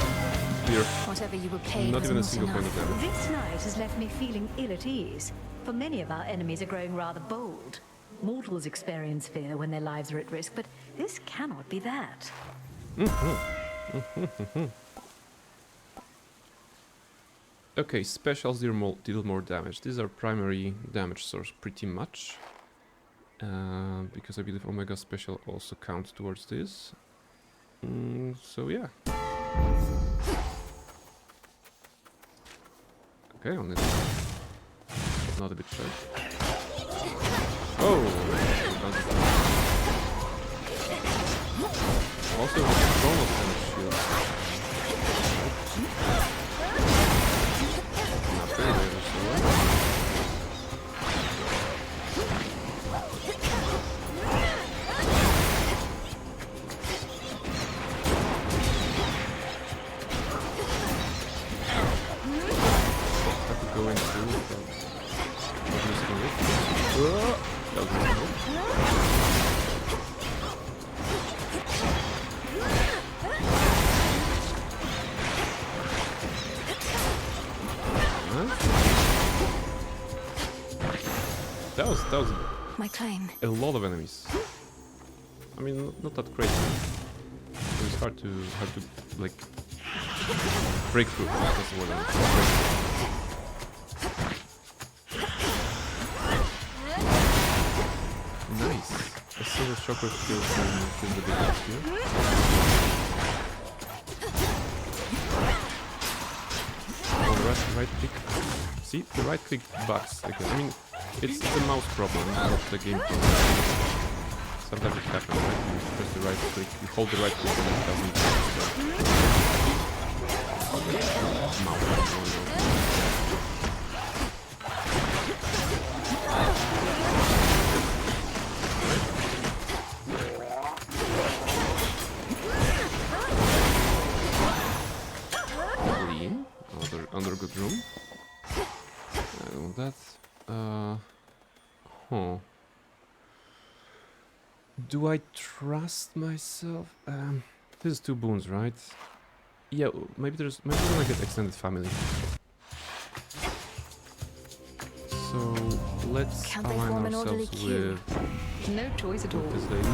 Clear. Whatever you were paid Not was even a not single point of enough. damage. This night has left me feeling ill at ease, for many of our enemies are growing rather bold. Mortals experience fear when their lives are at risk, but this cannot be that. Okay, specials deal more damage. These are primary damage source pretty much. Because I believe Omega Special also counts towards this. So yeah. Okay, on it. Not a bit shy. Oh! Also, bonus damage shield. Not very good, so have to go into missing it. That was missing it. That was My claim. a lot of enemies. I mean, not that crazy. It's hard to like break through. That's the word. Nice. A silver chopper kills the big boss here. Oh, right click. See, the right click bugs again. I mean, it's a mouse problem, not the game problem. Sometimes it happens, right? You press the right click, you hold the right click and it doesn't mouse problem. Clean. Another good room. I don't want that. Do I trust myself? This is 2 boons, right? Yeah, maybe we're gonna get extended family. let's Can't they align form an orderly ourselves queue? with No choice at all. this lady.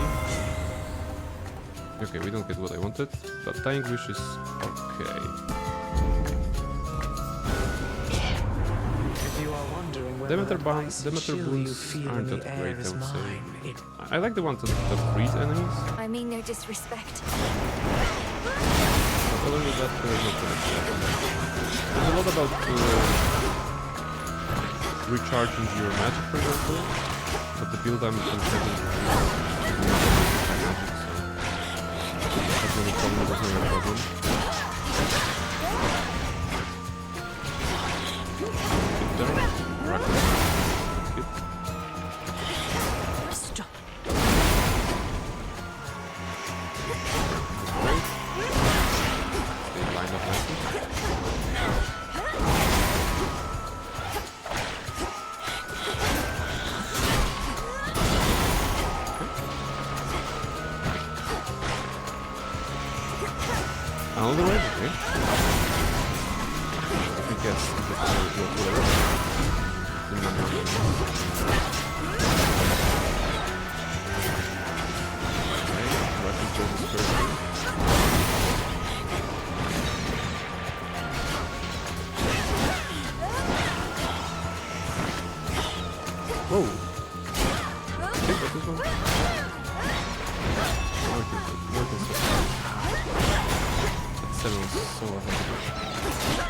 Okay, we don't get what I wanted, but Dying Wish is okay. If you are wondering whether Demeter that Bones, icy Demeter chill you Boons feel in aren't the that air great, I is would say. mine. I like the ones that freeze enemies, I mean no disrespect. but other than that, there's not much. There's a lot about recharging your magic, for example, but the build I'm considering is magic, so that's not a problem, that's not a problem. Good there, Ragnarok, that's good. Stop. Great. Stay lined up nicely. Another way, okay. I guess whatever. The number one. Okay, weapon poses first. Whoa! Okay, what's this one? Working so far. That 7 was so hard.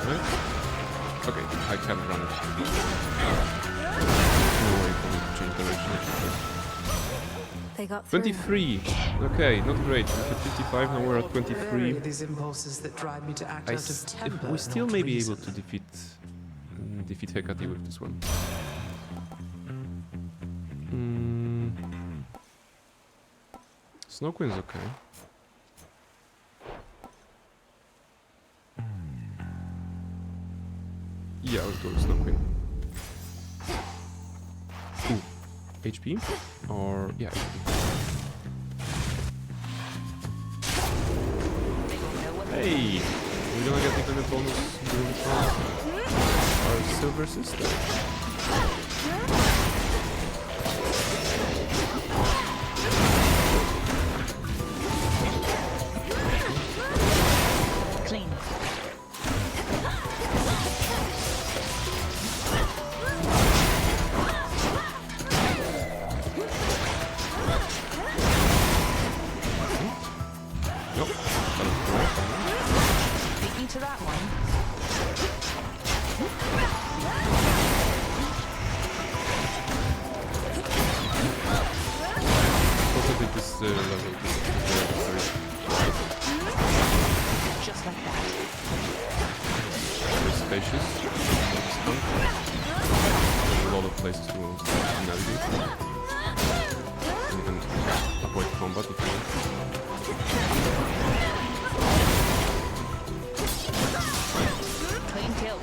Right? Okay, I can't run it. No way for me to change direction. They got through. 23! Okay, not great. We had 55, now we're at 23. Vary these impulses that drive me to act out of temper, We still not may be reason. able to defeat Hecate with this one. Snow Queen's okay. Yeah, let's go with Snow Queen. Ooh. HP? Or... yeah, HP. Hey! We're gonna get even a bonus doing our silver sister. Clean. Nope. That was correct. Beat me to that one. Also did this level. Just like that. Very spacious. Skunk. There's a lot of places to navigate. And even avoid combat if you want. Clean kill.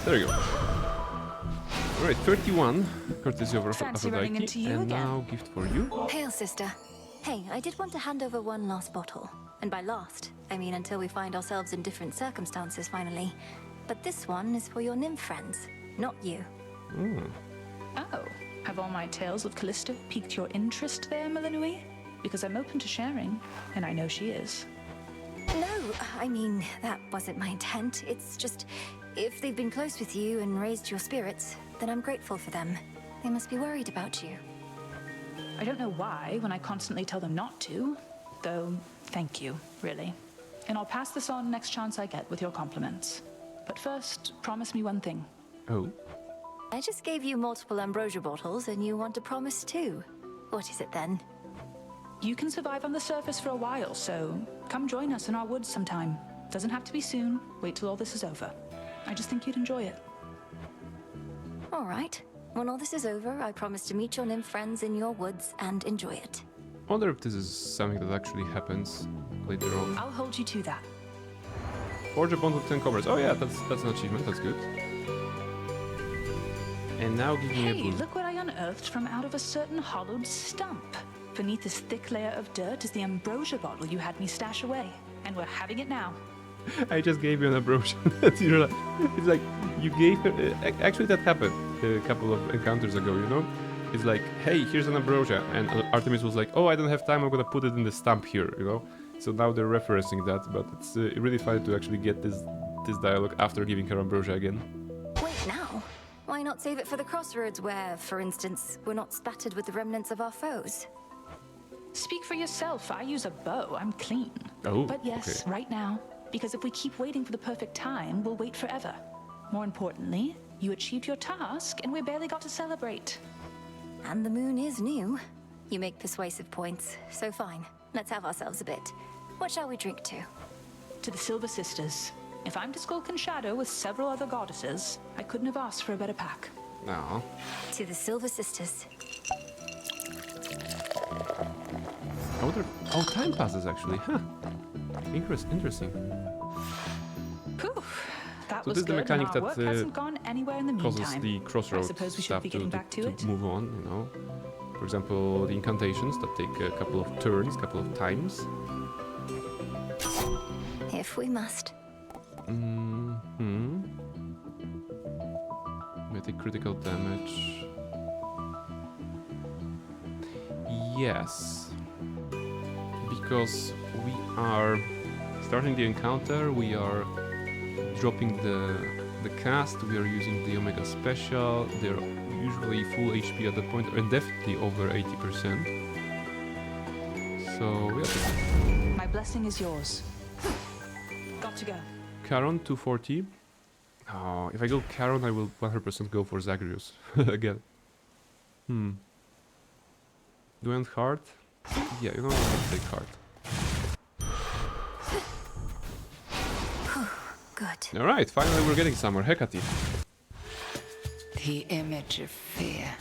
There you go. Alright, 31, courtesy of Fancy running Aphrodite, into you and again. now gift for you. Hail, sister. Hey, I did want to hand over one last bottle. And by last, I mean until we find ourselves in different circumstances finally. But this one is for your nymph friends, not you. Oh, have all my tales of Callisto piqued your interest there, Melanui? Because I'm open to sharing, and I know she is. No, I mean, that wasn't my intent. It's just, if they've been close with you and raised your spirits, then I'm grateful for them. They must be worried about you. I don't know why when I constantly tell them not to, though thank you, really. And I'll pass this on next chance I get with your compliments. But first, promise me one thing. Oh? I just gave you multiple ambrosia bottles and you want to promise too. What is it then? You can survive on the surface for a while, so come join us in our woods sometime. Doesn't have to be soon. Wait till all this is over. I just think you'd enjoy it. All right. When all this is over, I promise to meet your nymph friends in your woods and enjoy it. I wonder if this is something that actually happens later on. I'll hold you to that. Forge a bond with 10 covers. Oh yeah, that's an achievement, that's good. And now give me a Hey, boon. look what I unearthed from out of a certain hollowed stump. beneath this thick layer of dirt is the ambrosia bottle you had me stash away. And we're having it now. I just gave you an ambrosia. It's like, you gave her... actually, that happened a couple of encounters ago, you know? It's like, hey, here's an ambrosia. And Artemis was like, oh, I don't have time, I'm gonna put it in the stump here, you know? So now they're referencing that, but it's really funny to actually get this dialogue after giving her ambrosia again. Wait, now? Why not save it for the crossroads where, for instance, we're not spattered with the remnants of our foes? Speak for yourself. I use a bow. I'm clean. Oh, but yes, okay. right now. Because if we keep waiting for the perfect time, we'll wait forever. More importantly, you achieved your task, and we barely got to celebrate. And the moon is new. You make persuasive points, so fine. Let's have ourselves a bit. What shall we drink to? To the Silver Sisters. If I'm to skulk in shadow with several other goddesses, I couldn't have asked for a better pack. No. To the Silver Sisters. Oh, time passes actually. Huh. Interesting. Phew. That So was this is the good, mechanic and our that work hasn't gone anywhere in the causes meantime. the crossroads I suppose we stuff should be getting back to it. move on, you know. For example, the incantations that take a couple of turns, couple of times. If we must. We take critical damage. Yes. Because we are starting the encounter, we are dropping the cast, we are using the Omega Special, they're usually full HP at that point, and definitely over 80%. So, yeah. My blessing is yours. Got to go. Charon, 240. Oh, if I go Charon, I will 100% go for Zagreus again. Do I want Heart? Yeah, you know what, I'll take Heart. Good. Alright, finally we're getting somewhere. Hecate. The image of fear.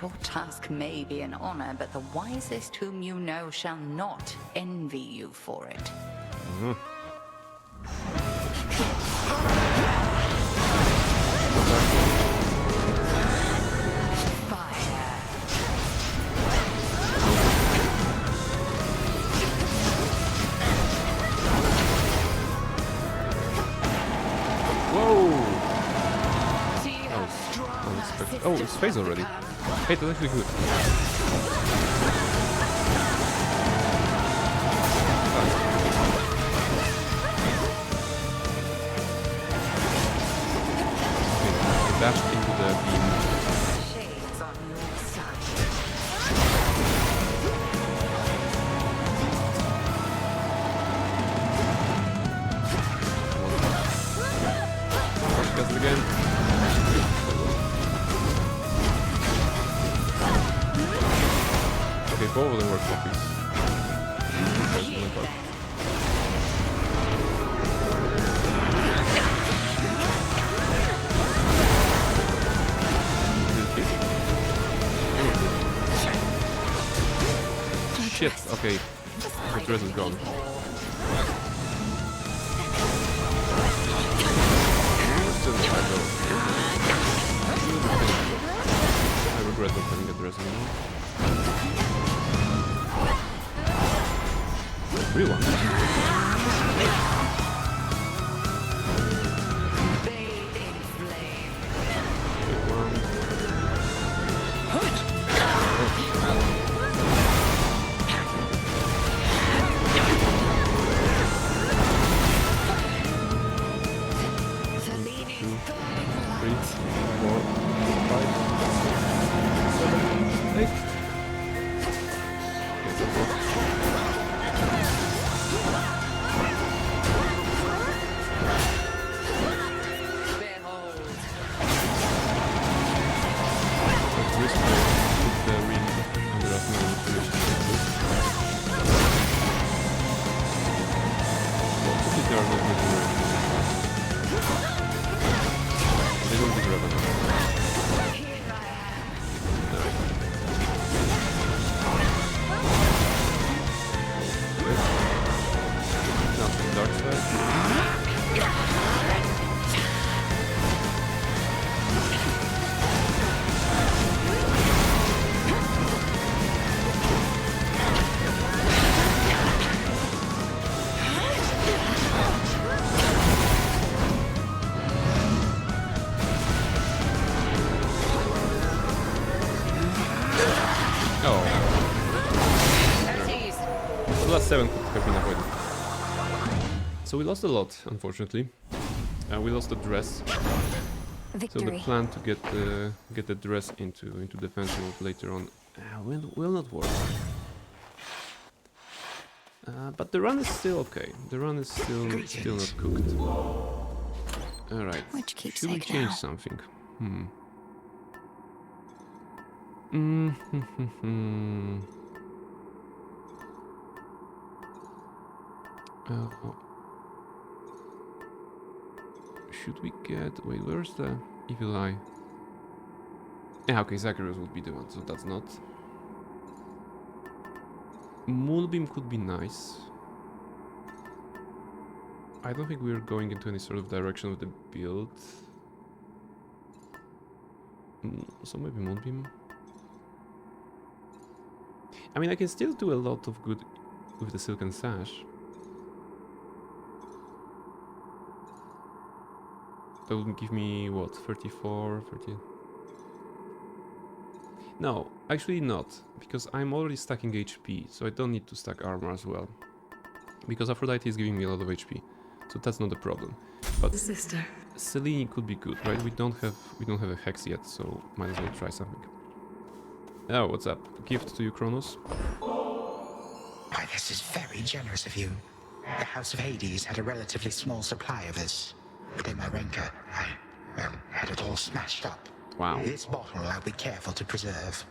Your task may be an honor, but the wisest whom you know shall not envy you for it. Oh, it's phase already. Hey, that's actually good. Dashed into the beam. Shades on your side. Cast it again. Okay, both of them were copies. Shit, okay. The dress is gone. Still alive though. I regret not having a dress anymore. Real one. have been avoided. So we lost a lot, unfortunately. We lost the dress. Victory. So the plan to get the dress into defense mode later on will not work. But the run is still okay. The run is still not cooked. All right. Which keeps Should we change something? Should we get... Wait, where's the evil eye? Yeah, okay, Zacharias would be the one, so that's not. Moonbeam could be nice. I don't think we're going into any sort of direction with the build. So maybe Moonbeam. I mean, I can still do a lot of good with the Silken Sash. That would give me, what, 34, 30... No, actually not, because I'm already stacking HP, so I don't need to stack armor as well. Because Aphrodite is giving me a lot of HP, so that's not a problem. But Sister. Selene could be good, right? We don't have a hex yet, so might as well try something. Oh, what's up? Gift to you, Kronos? Why, this is very generous of you. The House of Hades had a relatively small supply of this. But in my rancor, I had it all smashed up. Wow. This bottle I'll be careful to preserve.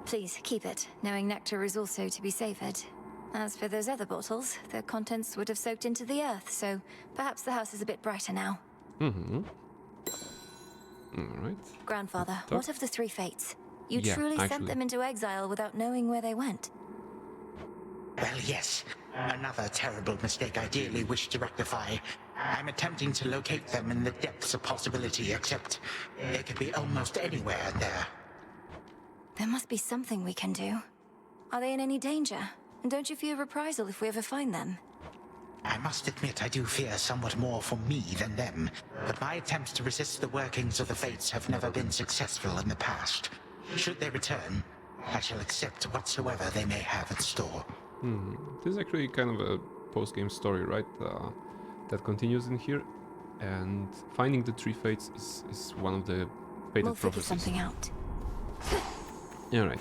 Please keep it, knowing nectar is also to be savored. As for those other bottles, their contents would have soaked into the earth, so perhaps the house is a bit brighter now. Alright. Grandfather, what of the three fates? You Yeah, truly actually. sent them into exile without knowing where they went. Well, yes. Another terrible mistake I dearly wish to rectify. I'm attempting to locate them in the depths of possibility, except they could be almost anywhere in there. There must be something we can do. Are they in any danger? And don't you fear reprisal if we ever find them? I must admit I do fear somewhat more for me than them, but my attempts to resist the workings of the fates have never been successful in the past. Should they return, I shall accept whatsoever they may have in store. This is actually kind of a post-game story, right? That continues in here, and finding the three fates is one of the fated We'll figure prophecies. something out. Alright,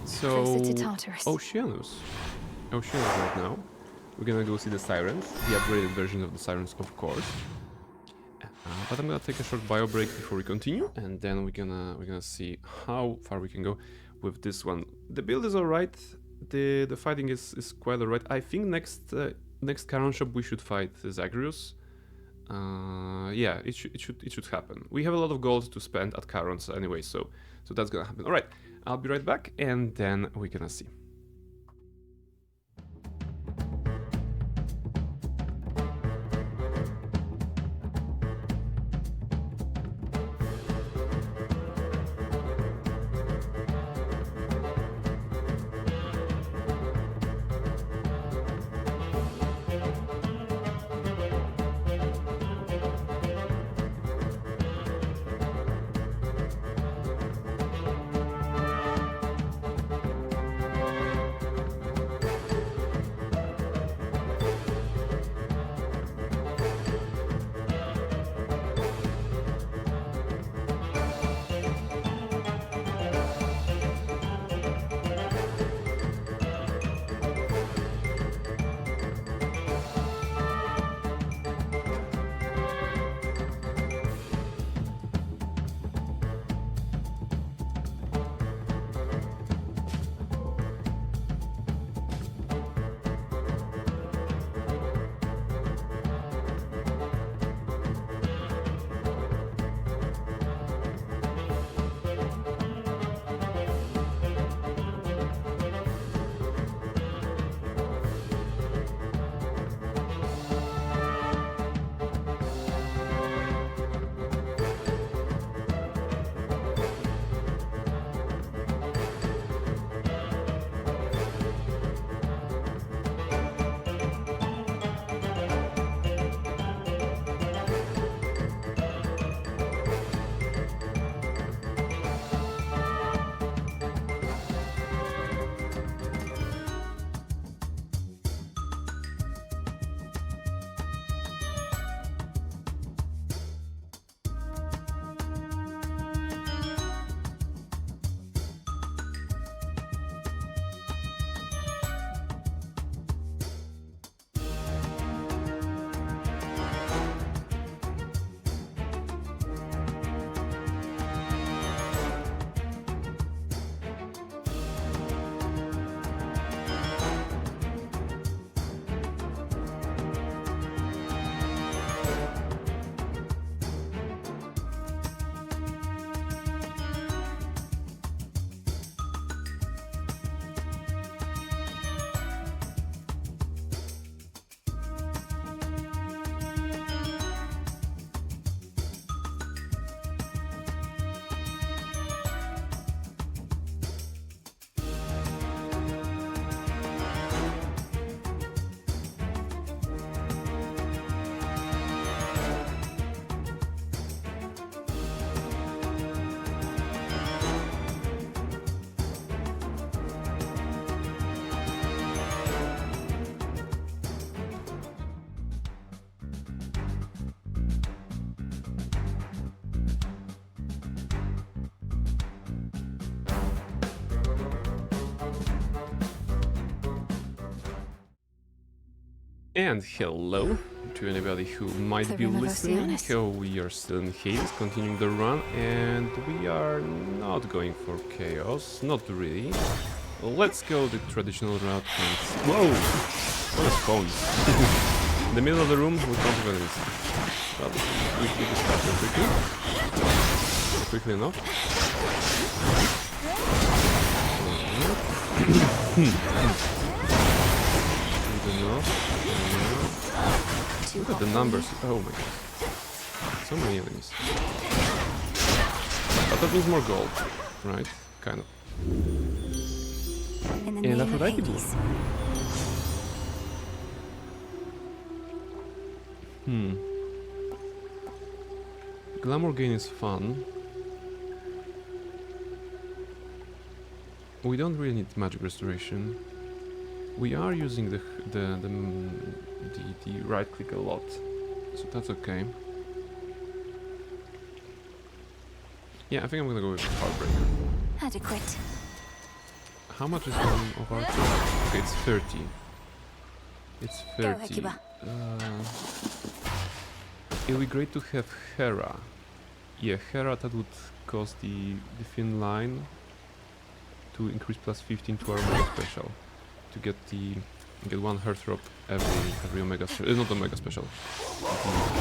so... Closer to Tartarus. Oceanus right now. We're gonna go see the Sirens, the upgraded version of the Sirens, of course. But I'm gonna take a short bio break before we continue, and then we're gonna see how far we can go with this one. The build is alright. The fighting is quite alright. I think next Charon shop we should fight Zagreus. Yeah, it should happen. We have a lot of gold to spend at Charon's anyway, so that's gonna happen. Alright, I'll be right back, and then we're gonna see. And hello to anybody who might The be rim of listening. Oceanus. So we are still in Hades, continuing the run, and we are not going for chaos, not really. Let's go the traditional route and... Whoa! What a spawn! In the middle of the room with tons of enemies. Well, we can just start them quickly. Quickly enough. Look at the numbers. Oh my god. So many enemies. But that means more gold, right? Kind of. In the And name of Aphrodite blue. Hades. Glamour gain is fun. We don't really need magic restoration. We are using the right click a lot, so that's okay. Yeah, I think I'm gonna go with Heartbreaker. Adequate. How much is one of our? Okay, it's 30. It's 30. Go, Hecuba. It'll be great to have Hera. Yeah, Hera, that would cause the thin line to increase plus 15 to our Omega Special. To get one Heartthrob every Omega Special. Not Omega Special.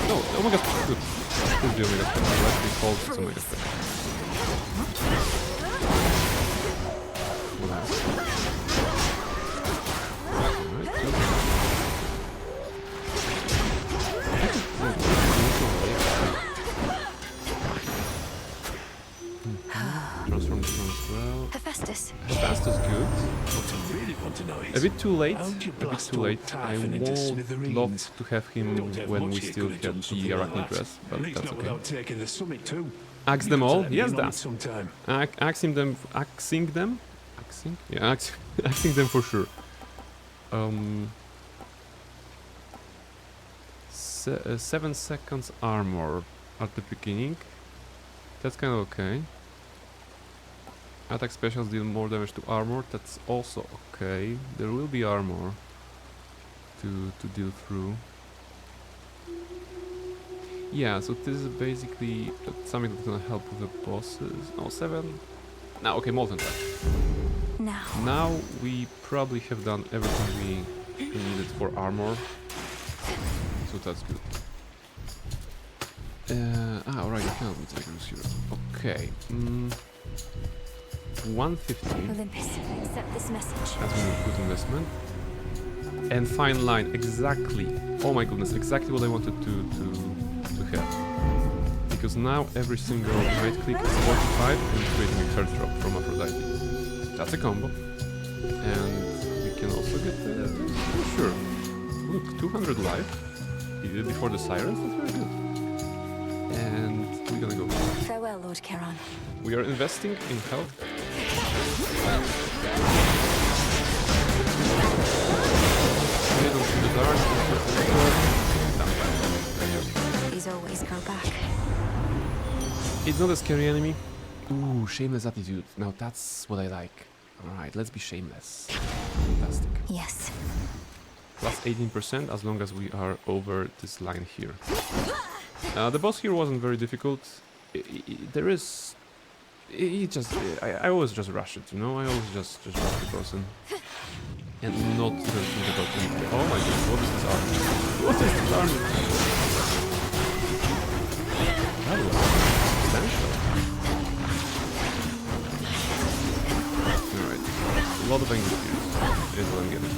No, Omega Special, good. Could be Omega Special, right? Default it's Omega Special. Nice. Transform as well. Hephaestus. Hephaestus good. What I really want to know is, A bit too late. how'd you A bit blast too old late. I Typhon into would smithereens? love to have him Don't have when much we here still could have had done the something like arachnid that. dress, but At least that's not okay. without taking the summit too. Axe You them got to all. let me Yes, in on it that. sometime. Axing them. Axing them. Axing. Yeah, axing them for sure. 7 seconds armor at the beginning. That's kind of okay. Attack specials deal more damage to armor. That's also okay. There will be armor to deal through. Yeah, so this is basically something that's gonna help with the bosses. Oh, 7. Now, okay, Molten Track. Now we probably have done everything we needed for armor. So that's good. Alright, I cannot take this here. Okay. 150. Olympus, accept this message. That's been a good investment. And fine line, exactly. Oh my goodness, exactly what I wanted to have. Because now every single right click is 45 and creating a third drop from Aphrodite. That's a combo. And we can also get sure. Look, 200 life before the sirens, that's very good. And we're gonna go. Farewell, Lord Charon. We are investing in health. The dark. These always go back. It's not a scary enemy. Ooh, shameless attitude. Now that's what I like. Alright, let's be shameless. Fantastic. Yes. Plus 18% as long as we are over this line here. The boss here wasn't very difficult. There is... I always just rush it, you know? I always just rush the boss and not even think about anything. Oh my god, what is this army? What is this army? That was substantial. Alright. A lot of angry tears is what I'm getting.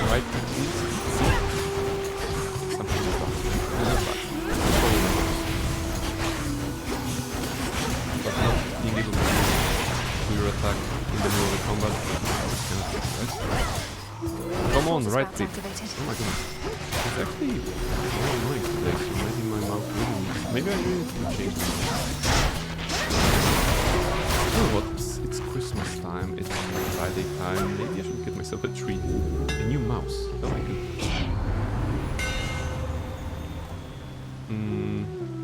Right? Something like that. But not being able to do your attack in the middle of the combat. Come on, right click. Oh my goodness. It's actually very annoying today, so maybe my mouth really needs... Maybe I really need to change it. You know what? It's Christmas time, it's Friday time. Maybe I should get myself a treat. A new mouse. Oh my goodness.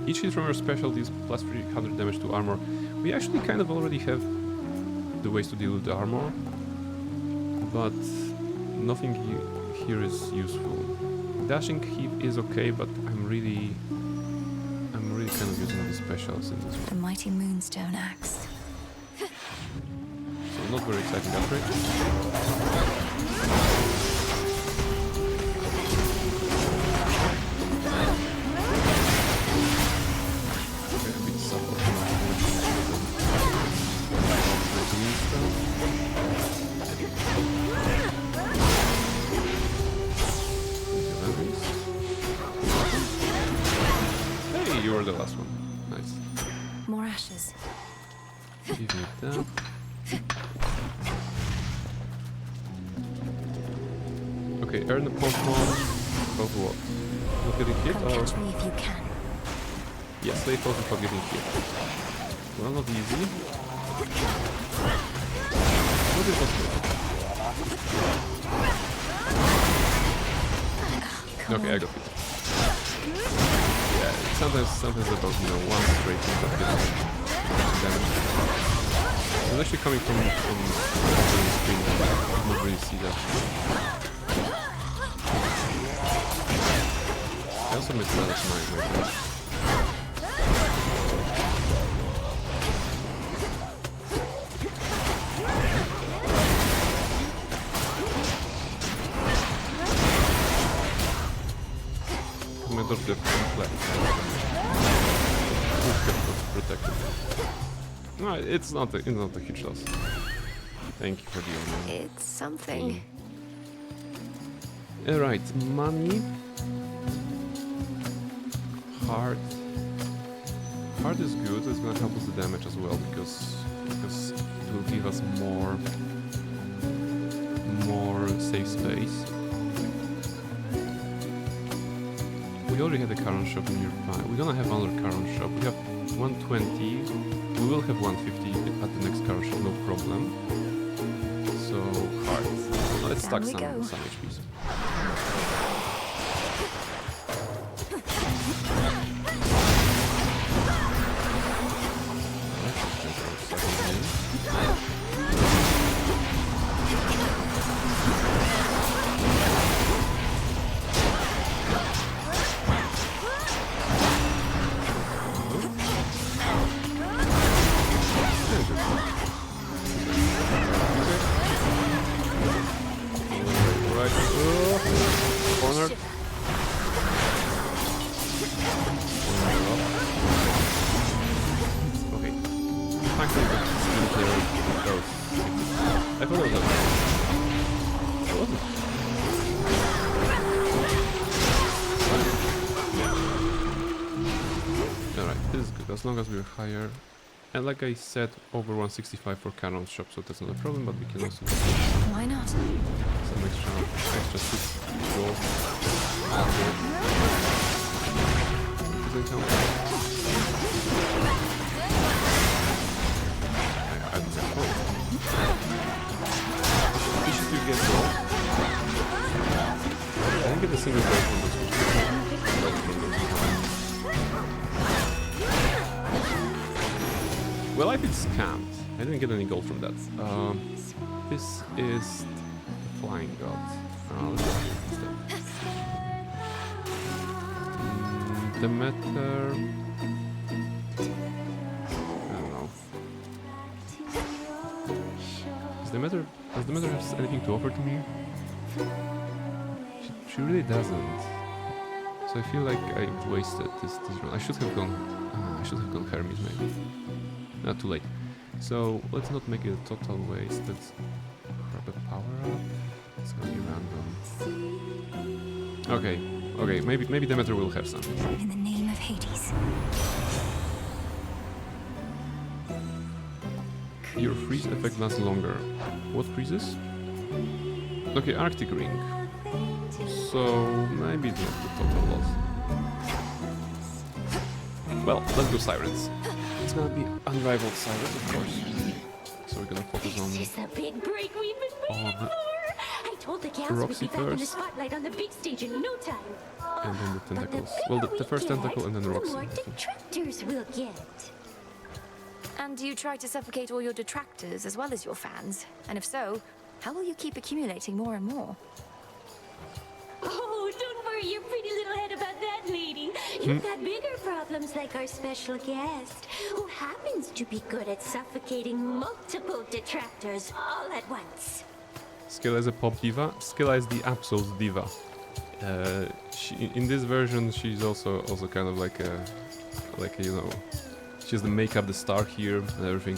Each hit from your special deals plus 300 damage to armor. We actually kind of already have the ways to deal with the armor, but nothing here is useful. Dashing heave is okay, but I'm really kind of using the specials in this The one. mighty Moonstone axe. So not very exciting upgrade. Okay, a bit suboptimal. Hey, you were the last one. Nice. More ashes. Give me that. Okay, earn a Pokemon. About what? Not getting hit Come or? catch me if you can. Yeah, stay focused for getting hit. Well, not easy. Not impossible. Okay, I got hit. Yeah, sometimes about, you know, one straight hit that gets damage. It's actually coming from the screen. I don't really see that. I also missed that as my bad. My dodge left flat. Protected. No, it's not a huge loss. Thank you for the honor. It's something. Alright, money. Heart. Heart is good, it's gonna help us the damage as well because it will give us more safe space. We already had a current shop nearby. We're gonna have another current shop. We have 120. We will have 150 at the next current shop, no problem. So heart. Let's stack some HPs. As long as we're higher, and like I said, over 165 for Cannon shop, so that's not a problem, but we can also why not? Some extra 6 gold. Doesn't count. I don't know. Should you get gold? I didn't get a single gold from this one. Well, I've been scammed. I didn't get any gold from that. This is the Flying God. Let's go here instead. Demeter. I don't know. Does Demeter have anything to offer to me? She really doesn't. So I feel like I wasted this run. I should have gone Hermes maybe. Not too late. So let's not make it a total waste. Let's grab a power up. It's gonna be random. Okay, maybe Demeter will have some. In the name of Hades. Your freeze effect lasts longer. What freezes? Okay, Arctic Ring. So maybe it's not the total loss. Well, let's go Sirens. It's gonna be unrivaled Sirens, of course. So we're gonna focus on. This is the big break we've been waiting for. I told the gals we'd Roxy be back in the first. spotlight on the big stage in no time. And then the tentacles. Well, the first tentacle and then Roxy. The more detractors we'll get. And you try to suffocate all your detractors as well as your fans. And if so, How will you keep accumulating more and more? Oh, don't worry your pretty little head about that, lady. You've got bigger problems like our special guest, who happens to be good at suffocating multiple detractors all at once. Scylla is a pop diva. Scylla is the absolute diva. In this version, she's also kind of like a you know, she's the makeup, the star here, and everything.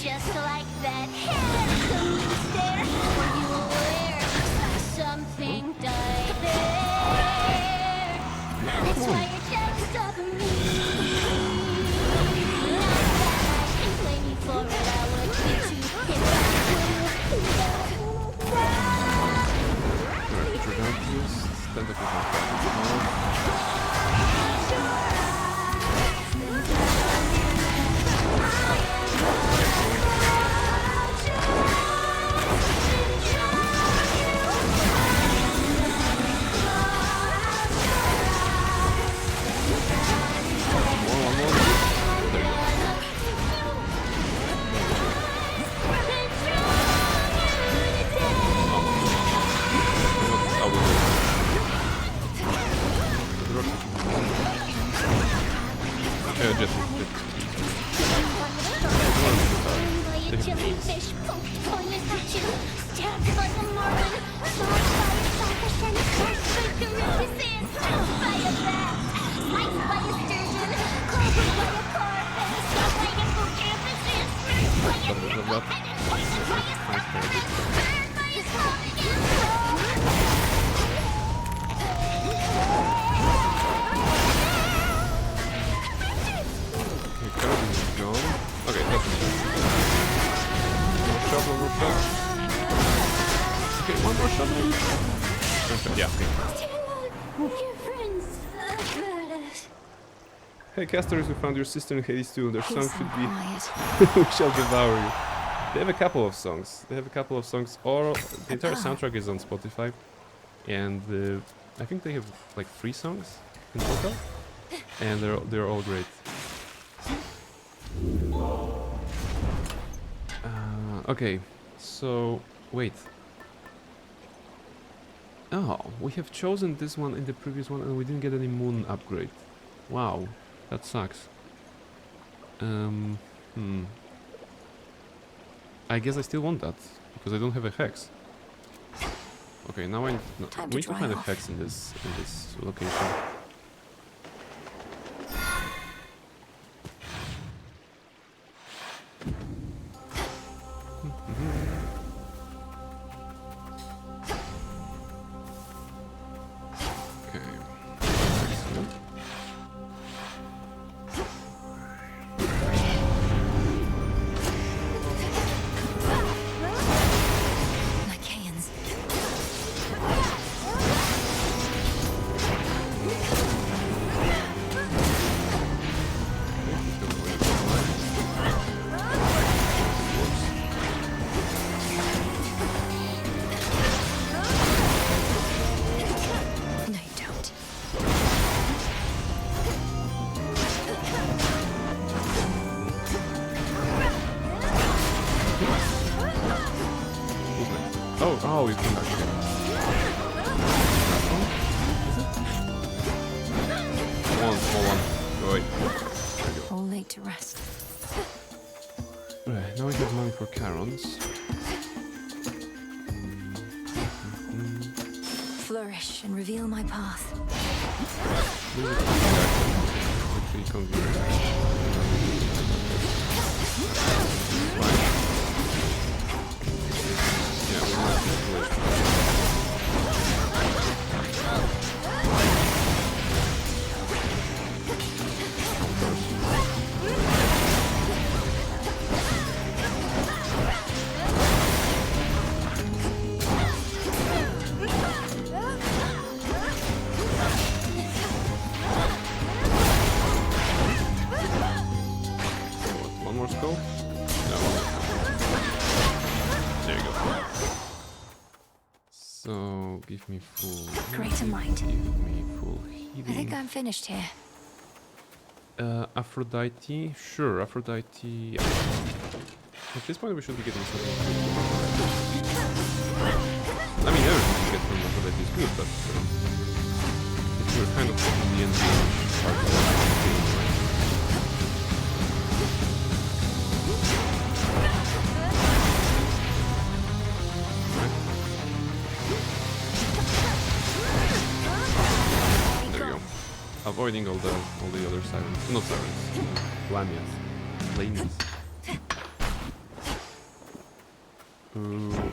Just like that handsome stare where you were aware something died there. That's why you're just of me. Not that I can blame you for it. I would be too if jellyfish poked pointed at you, stabbed by the marlin, sawed by a starfish, and crushed by Charybdis, killed by a bat, sliced by a sturgeon, clobbered by a corpus, stuck by a hippocampus, smashed by a nipple, and then poisoned by a succubus, burned by a scorpion. Okay, that's one more shot. Okay, one more shot maybe? Yeah. Your friends about us. Hey casters, we found your sister in Hades too. Their song He's should so be quiet. We Shall Devour You. They have a couple of songs. All the entire soundtrack is on Spotify. And I think they have like 3 songs in total. And they're all great. Okay, so wait. Oh, we have chosen this one in the previous one and we didn't get any moon upgrade. Wow, that sucks. I guess I still want that because I don't have a hex. Okay, now we need to find a hex in this location. Oh, we can actually. Right. All laid to rest. Right, now we have money for Charons. Flourish and reveal my path. Actually, yeah, we'll not do one more skull? No. There you go. So, give me full. Greater might. Give me full I think healing. I'm finished here. Aphrodite? Sure, Aphrodite. At this point, we should be getting something. I mean, everything you get from Aphrodite is good, but if you're kind of in the end part of the game, right? There you go. Avoiding all the other sirens. Not sirens. Lamias. Lamias.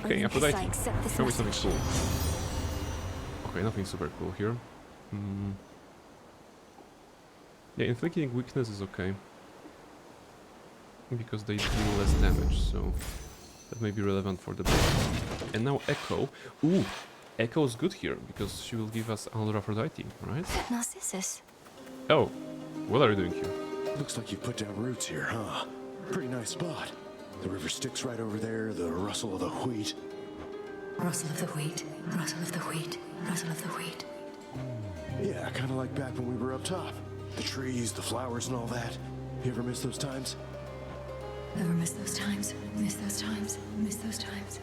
Okay, Aphrodite. Show me something cool. Okay, nothing super cool here. Yeah, inflicting weakness is okay. Because they deal less damage, so that may be relevant for the boss. And now Echo. Ooh! Echo is good here, because she will give us another Aphrodite, right? Narcissus. Oh, what are you doing here? Looks like you put down roots here, huh? Pretty nice spot. The river Styx right over there, the rustle of the wheat. Rustle of the wheat, rustle of the wheat, rustle of the wheat. Yeah, kind of like back when we were up top. The trees, the flowers and all that. You ever miss those times? Ever miss those times? Miss those times? Miss those times?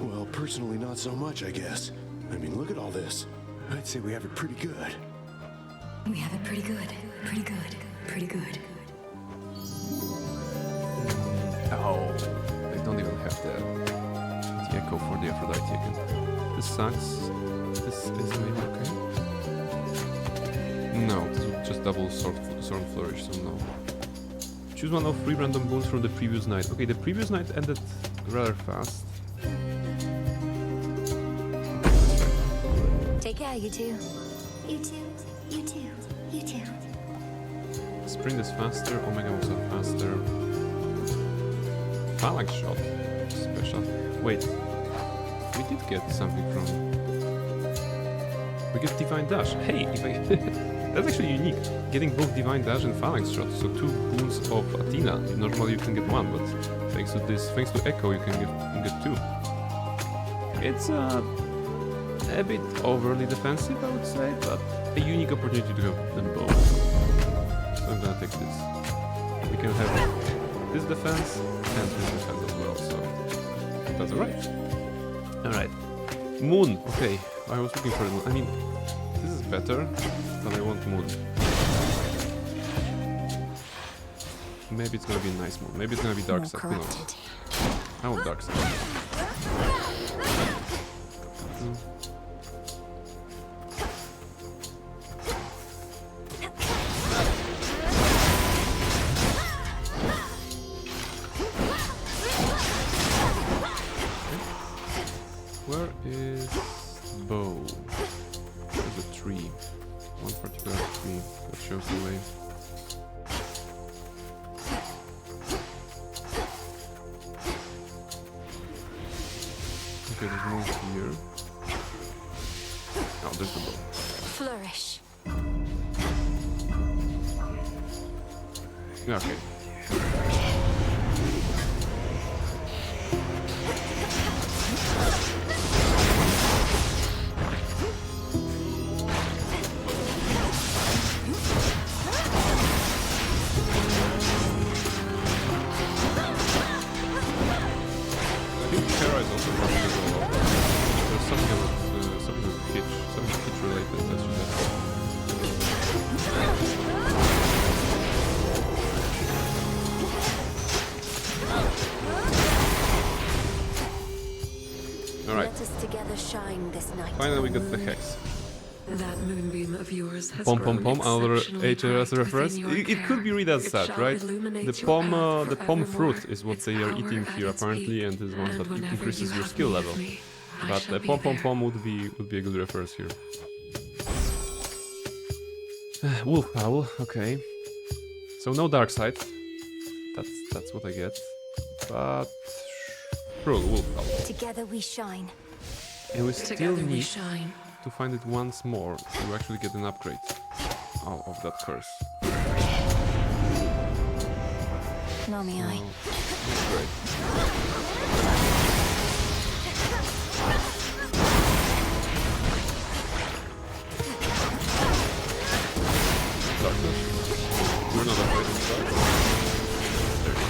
Well, personally, not so much, I guess. I mean, look at all this. I'd say we have it pretty good. We have it pretty good, pretty good, pretty good. Oh, I don't even have the echo for the Aphrodite again. This sucks. This is maybe okay. No, this would just double sword flourish, so no. Choose one of 3 random boons from the previous night. Okay, the previous night ended rather fast. Take care, you two. You too, you too, you too. Sprint is faster, Omega moves are faster. Phalanx shot. Special. Wait. We did get something from... We get Divine Dash. Hey! If I that's actually unique. Getting both Divine Dash and Phalanx shot. So 2 boons of Athena. Normally you can get 1, but thanks to this, thanks to Echo, you can get 2. It's a bit overly defensive, I would say, but a unique opportunity to have them both. So I'm gonna take this. We can have this defense and this defense as well, so that's alright. Alright. Moon! Okay, I was looking for the moon. I mean, this is better, but I want moon. Maybe it's gonna be a nice moon. Maybe it's gonna be dark side. Who knows? I want dark side. Where is bow? There's a tree. One particular tree that shows the way. Okay, there's more here. Oh, there's the bow. Flourish. Okay. Something with pitch related. That's this night. Finally, we got the hex. That moonbeam of yours has Pom pom grown pom, another exceptionally HRS bright reference. within your It could be read as It such, shall right? illuminate The your path pom fruit forevermore. is what Its they are power eating at here its apparently, peak. and is one And that whenever increases you your have skill need level. of me, I But shall be pom pom there. pom would be a good reference here. Wolf Howl, okay. So no dark side. That's what I get. But sure, Wolf Howl. Together we shine. And we still Together we need shine. to find it once more to actually get an upgrade of that curse. Nami, I. Great. Darkness. We're not afraid of the dark. There it is.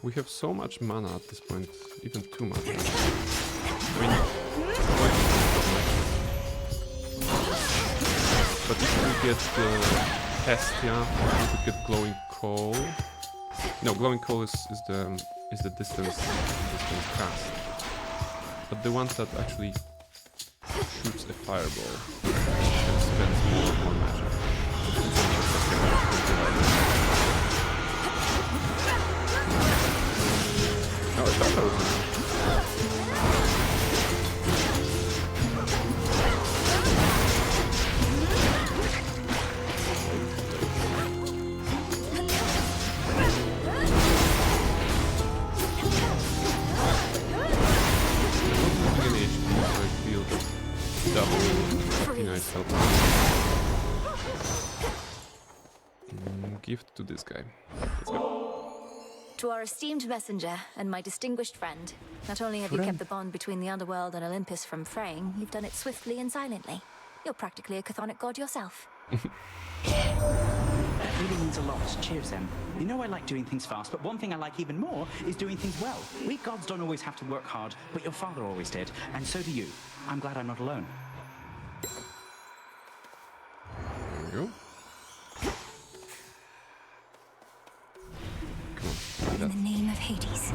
We have so much mana at this point, even too much. I mean, but if we get Hestia, we could get Glowing Coal. No, Glowing Coal is the distance cast. But the one that actually shoots a fireball and spends more magic. Oh, I thought that was gift to this guy. Let's go. To our esteemed messenger and my distinguished friend, not only have you kept the bond between the underworld and Olympus from fraying, you've done it swiftly and silently. You're practically a chthonic god yourself. That really means a lot. Cheers, Em. You know I like doing things fast, but one thing I like even more is doing things well. We gods don't always have to work hard, but your father always did, and so do you. I'm glad I'm not alone. There we go. In the name of Hades.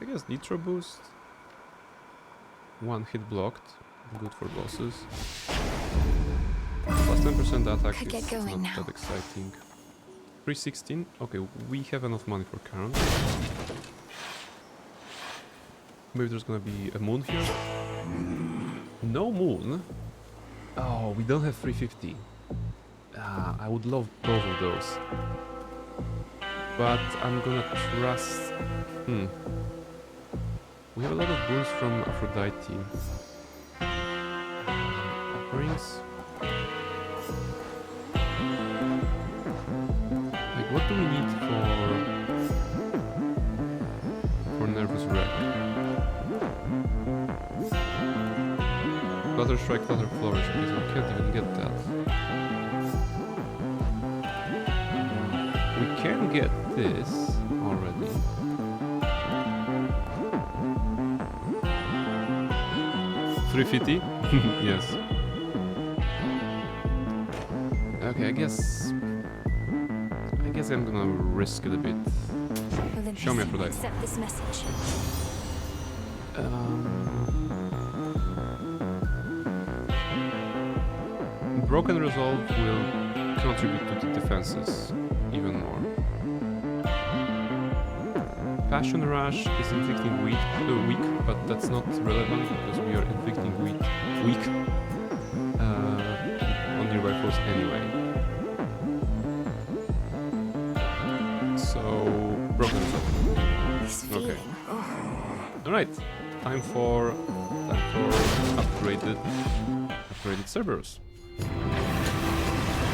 I guess Nitro Boost. One hit blocked. Good for bosses. Plus 10% attack is not that exciting. 316. Okay, we have enough money for current. Maybe there's gonna be a moon here. No moon. Oh, we don't have 350. I would love both of those. But I'm gonna trust... We have a lot of boons from Aphrodite. Offerings. Like, what do we need for Nervous Wreck? Clutter Strike, Clutter Flourish, because we can't even get that. We can get this already. $350? Yes. Okay, I guess I'm gonna risk it a bit. Olympus, Show me Aphrodite. accept this message. Broken Resolve will contribute to the defenses even more. Passion Rush is inflicting weak, but that's not relevant because we are inflicting weak on nearby foes anyway. So, Broken Resolve. Okay. Alright, time for upgraded Cerberus.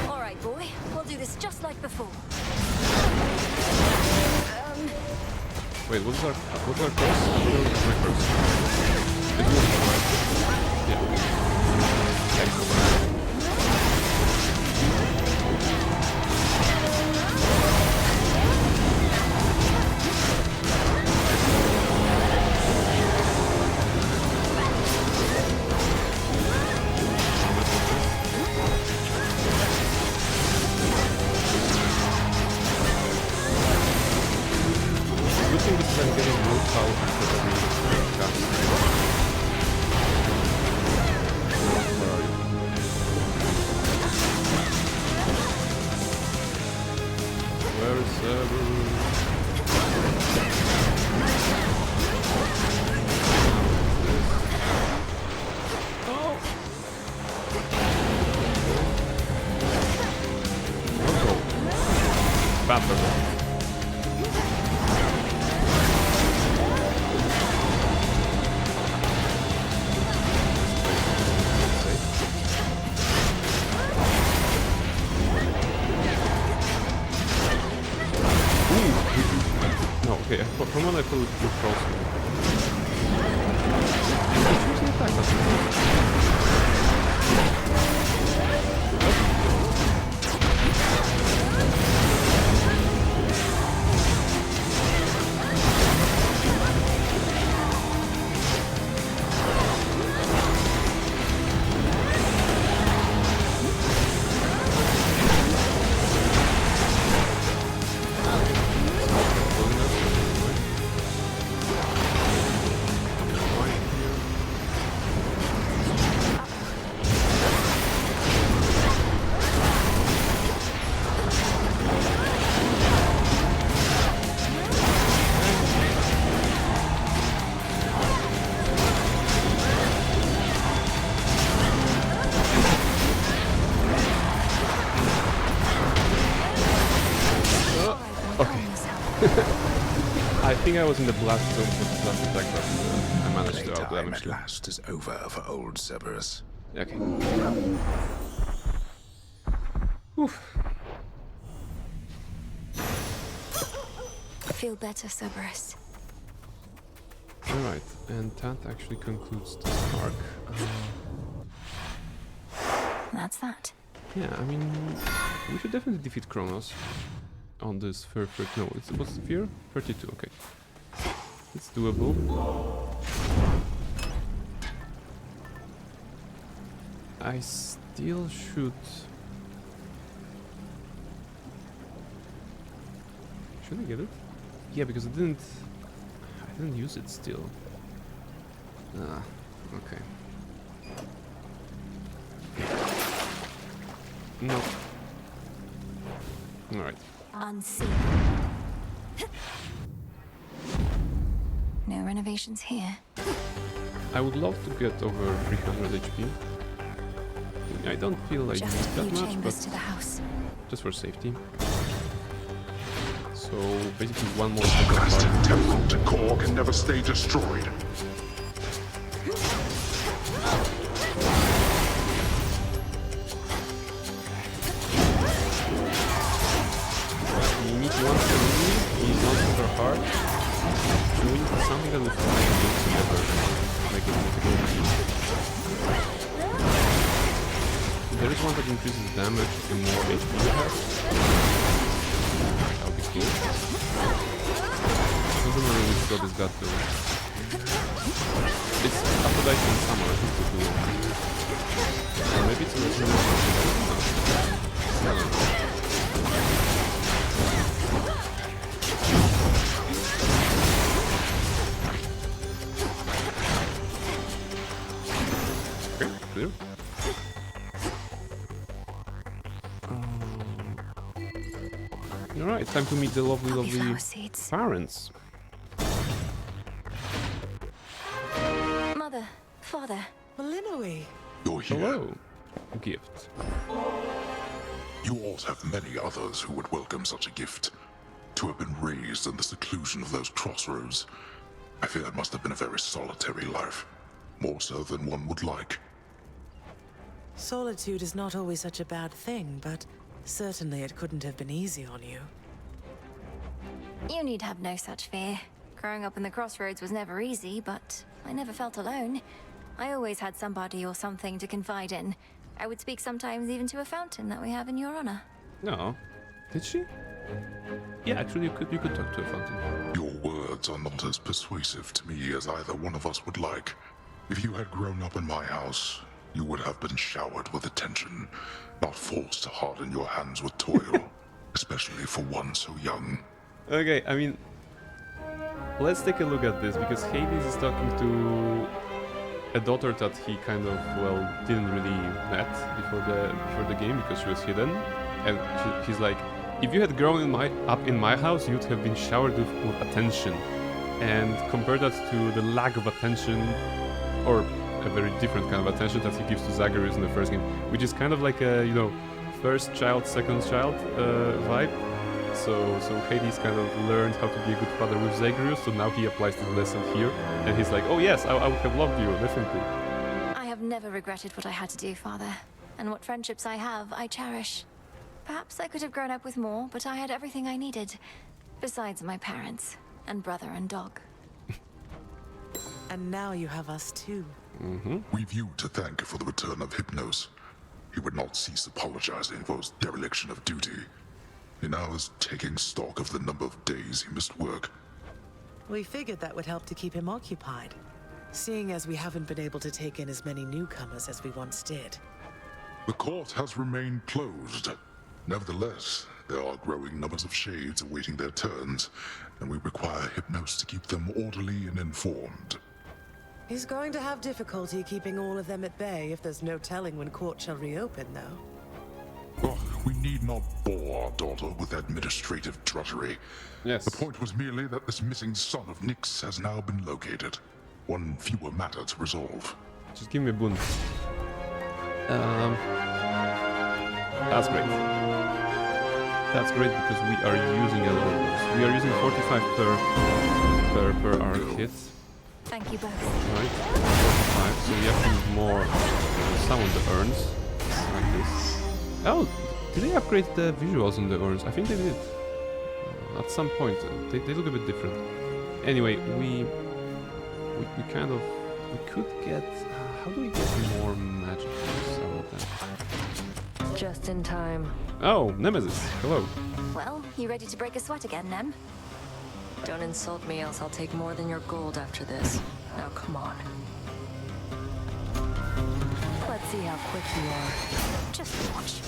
Alright, boy. We'll do this just like before. Wait, what's our cross? My cross. It was right. Yeah. Excellent. Okay, from what I thought it was crossing. I think I was in the blast zone for the blast attack, but I managed to outdamage at last is over for old Cerberus. Okay. Oof. Feel better, Cerberus. Alright, and that actually concludes this arc. That's that. Yeah, I mean, we should definitely defeat Kronos on this first. No, it was fear 32. Okay, it's doable. I still should. Should I get it? Yeah, because I didn't use it still. Ah, okay. No. Alright. Unseen. No renovations here. I would love to get over 300 HP. I don't feel I need that much, but to the house. just for safety. So basically one more The blasted temple to core can never stay destroyed. We need one for me, we need one for heart. So we need something that we can do together. Make it difficult. There is one that increases damage the more HP you have. That would be cool. I don't know which god is got to. It's Aphrodite and Summer, I think it's cool. Or maybe it's a little more. Okay, clear. Alright, time to meet the lovely parents. Mother, father. Malinoe. You're here. Hello. Gift. You ought to have many others who would welcome such a gift. To have been raised in the seclusion of those crossroads, I fear it must have been a very solitary life. More so than one would like. Solitude is not always such a bad thing, but certainly it couldn't have been easy on you. You need have no such fear. Growing up in the crossroads was never easy, but I never felt alone. I always had somebody or something to confide in. I would speak sometimes even to a fountain that we have in your honor. No. Did she? Yeah, actually, you could talk to a fountain. Your words are not as persuasive to me as either one of us would like. If you had grown up in my house, you would have been showered with attention, not forced to harden your hands with toil, especially for one so young. Okay, I mean, let's take a look at this, because Hades is talking to a daughter that he kind of, well, didn't really met before the game because she was hidden, and he's like, if you had grown up in my house, you'd have been showered with attention, and compare that to the lack of attention, or a very different kind of attention that he gives to Zagreus in the first game, which is kind of like a, you know, first child, second child vibe. So Hades kind of learned how to be a good father with Zagreus, so now he applies this lesson here, and he's like, oh yes, I would have loved you, definitely. I have never regretted what I had to do, Father. And what friendships I have, I cherish. Perhaps I could have grown up with more, but I had everything I needed. Besides my parents, and brother and dog. And now you have us too. We've you to thank for the return of Hypnos. He would not cease apologizing for his dereliction of duty. He now is taking stock of the number of days he missed work. We figured that would help to keep him occupied, seeing as we haven't been able to take in as many newcomers as we once did. The court has remained closed. Nevertheless, there are growing numbers of shades awaiting their turns, and we require Hypnos to keep them orderly and informed. He's going to have difficulty keeping all of them at bay if there's no telling when court shall reopen, though. Oh, we need not bore our daughter with administrative drudgery. Yes. The point was merely that this missing son of Nyx has now been located. One fewer matter to resolve. Just give me a boon. That's great. That's great because we are using a lot of those. We are using 45 per our kit. Thank you both. Right. 45. So we have to use more some of the urns. Like this. Oh, did they upgrade the visuals in the urns? I think they did. At some point. They look a bit different. Anyway, we kind of... We could get... how do we get more magic out of that? Just in time. Oh, Nemesis. Hello. Well, you ready to break a sweat again, Nem? Don't insult me, else I'll take more than your gold after this. Now come on. Let's see how quick you are. Just watch.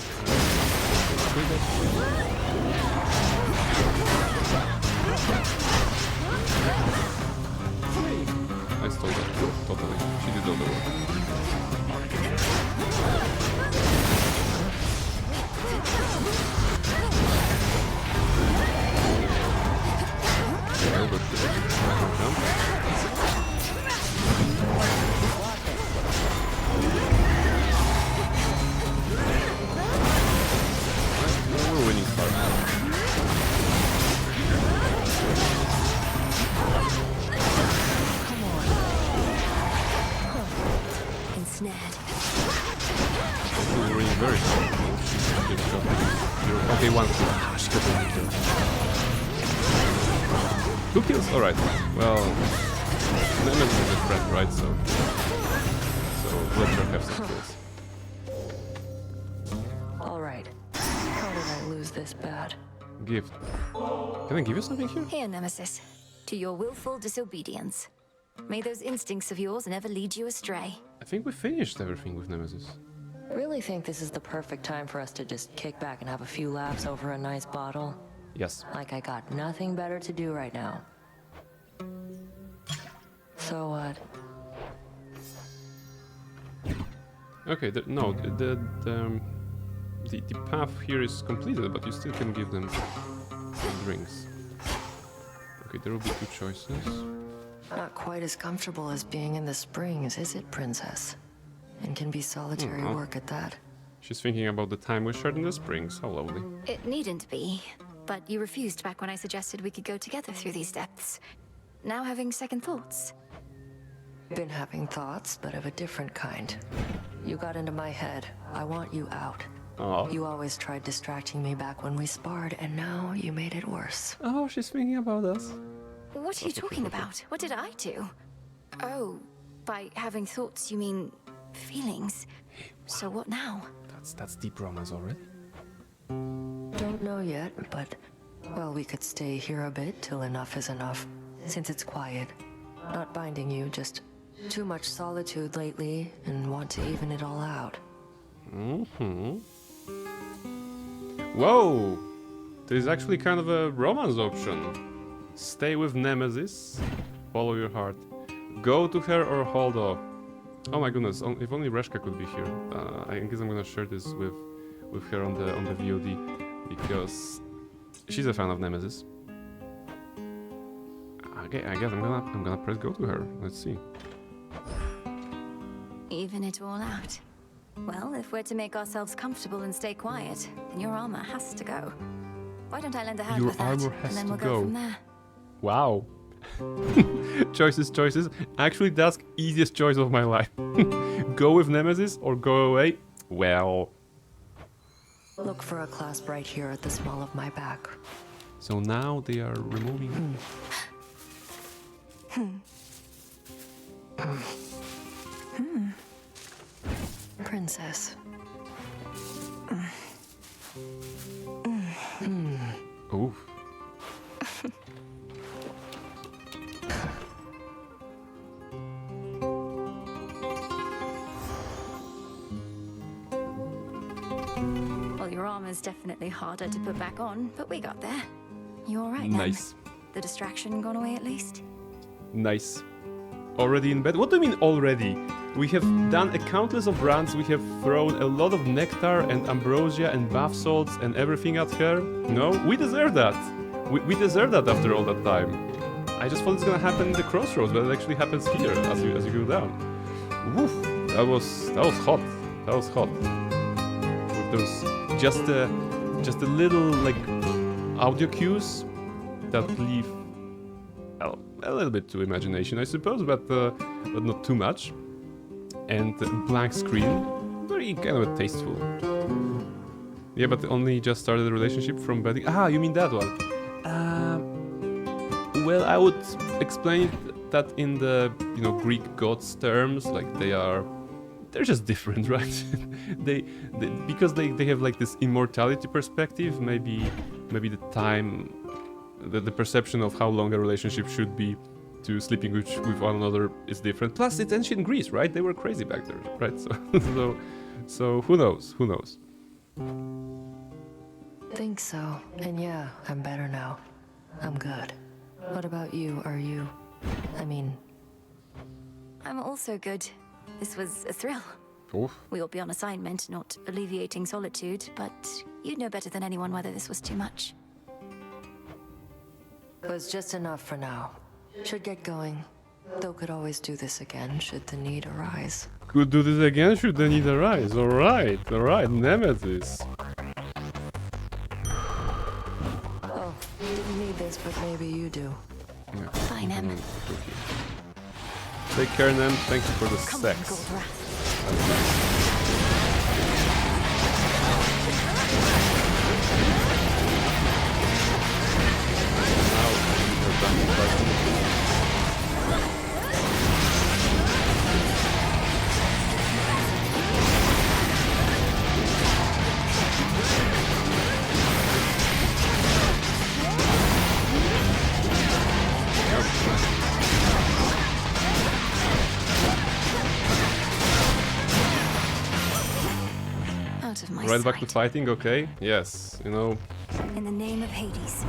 I stole that. Totally. She did all the work. We're winning hard. Ensnared. We're winning very hard. Okay, one kill. Two kills? Alright. Well, Nemesis is a friend, right? So let her have some kills. Alright. How did I lose this bad? Gift. Can I give you something here? Here, Nemesis. To your willful disobedience. May those instincts of yours never lead you astray. I think we finished everything with Nemesis. Really think this is the perfect time for us to just kick back and have a few laughs over a nice bottle? Yes. Like I got nothing better to do right now. So what? Okay, the path here is completed, but you still can give them drinks. Okay, there will be two choices. Not quite as comfortable as being in the springs, is it, Princess? And can be solitary work at that. She's thinking about the time we shared in the springs. How lovely. It needn't be, but you refused back when I suggested we could go together through these depths. Now having second thoughts. Been having thoughts, but of a different kind. You got into my head. I want you out. Oh. You always tried distracting me back when we sparred, and now you made it worse. Oh, she's thinking about us. What are you talking about? What did I do? Oh, by having thoughts, you mean feelings. So what now? That's deep romance already. Don't know yet, but well, we could stay here a bit till enough is enough. Since it's quiet. Not binding you, just too much solitude lately and want to even it all out. Whoa! There's actually kind of a romance option. Stay with Nemesis, follow your heart. Go to her or hold off. Oh my goodness, if only Reshka could be here. I guess I'm gonna share this with her on the VOD because she's a fan of Nemesis. Okay, I guess I'm gonna press go to her. Let's see. Even it all out. Well, if we're to make ourselves comfortable and stay quiet, then your armor has to go. Why don't I lend a hand Your with that, armor has and then to we'll go. go from there. Wow. choices. Actually, that's easiest choice of my life. Go with Nemesis or go away? Well. Look for a clasp right here at the small of my back. So now they are removing. Princess. Oof. Well, your armor's definitely harder to put back on, but we got there. You all right now? Nice. The distraction gone away at least? Nice. Already in bed? What do you mean already? We have done a countless of runs, we have thrown a lot of nectar and ambrosia and bath salts and everything at her. No, we deserve that. We deserve that after all that time. I just thought it's gonna happen in the crossroads, but it actually happens here as you go down. Woof! That was hot. That was hot. With those just a little like audio cues that leave a little bit to imagination, I suppose, but not too much. And blank screen, very kind of tasteful. Yeah, but only just started the relationship from wedding. Ah, you mean that one? Well, I would explain that in the Greek gods terms, like they're just different, right? because they have like this immortality perspective. Maybe the time, the perception of how long a relationship should be to sleeping with one another is different. Plus, it's ancient Greece, right? They were crazy back there, right? So who knows? Who knows? Think so. And yeah, I'm better now. I'm good. What about you? Are you? I mean... I'm also good. This was a thrill. Oof. We will be on assignment, not alleviating solitude, but you'd know better than anyone whether this was too much. It was just enough for now. Should get going. Though could always do this again, should the need arise. Could do this again, should the need arise. Alright, Nemesis. Oh, didn't need this, but maybe you do. Yeah. Fine, Em. Take care, Nem. Thank you for the sex. Out of my Right back to sight. fighting, okay? Yes, In the name of Hades.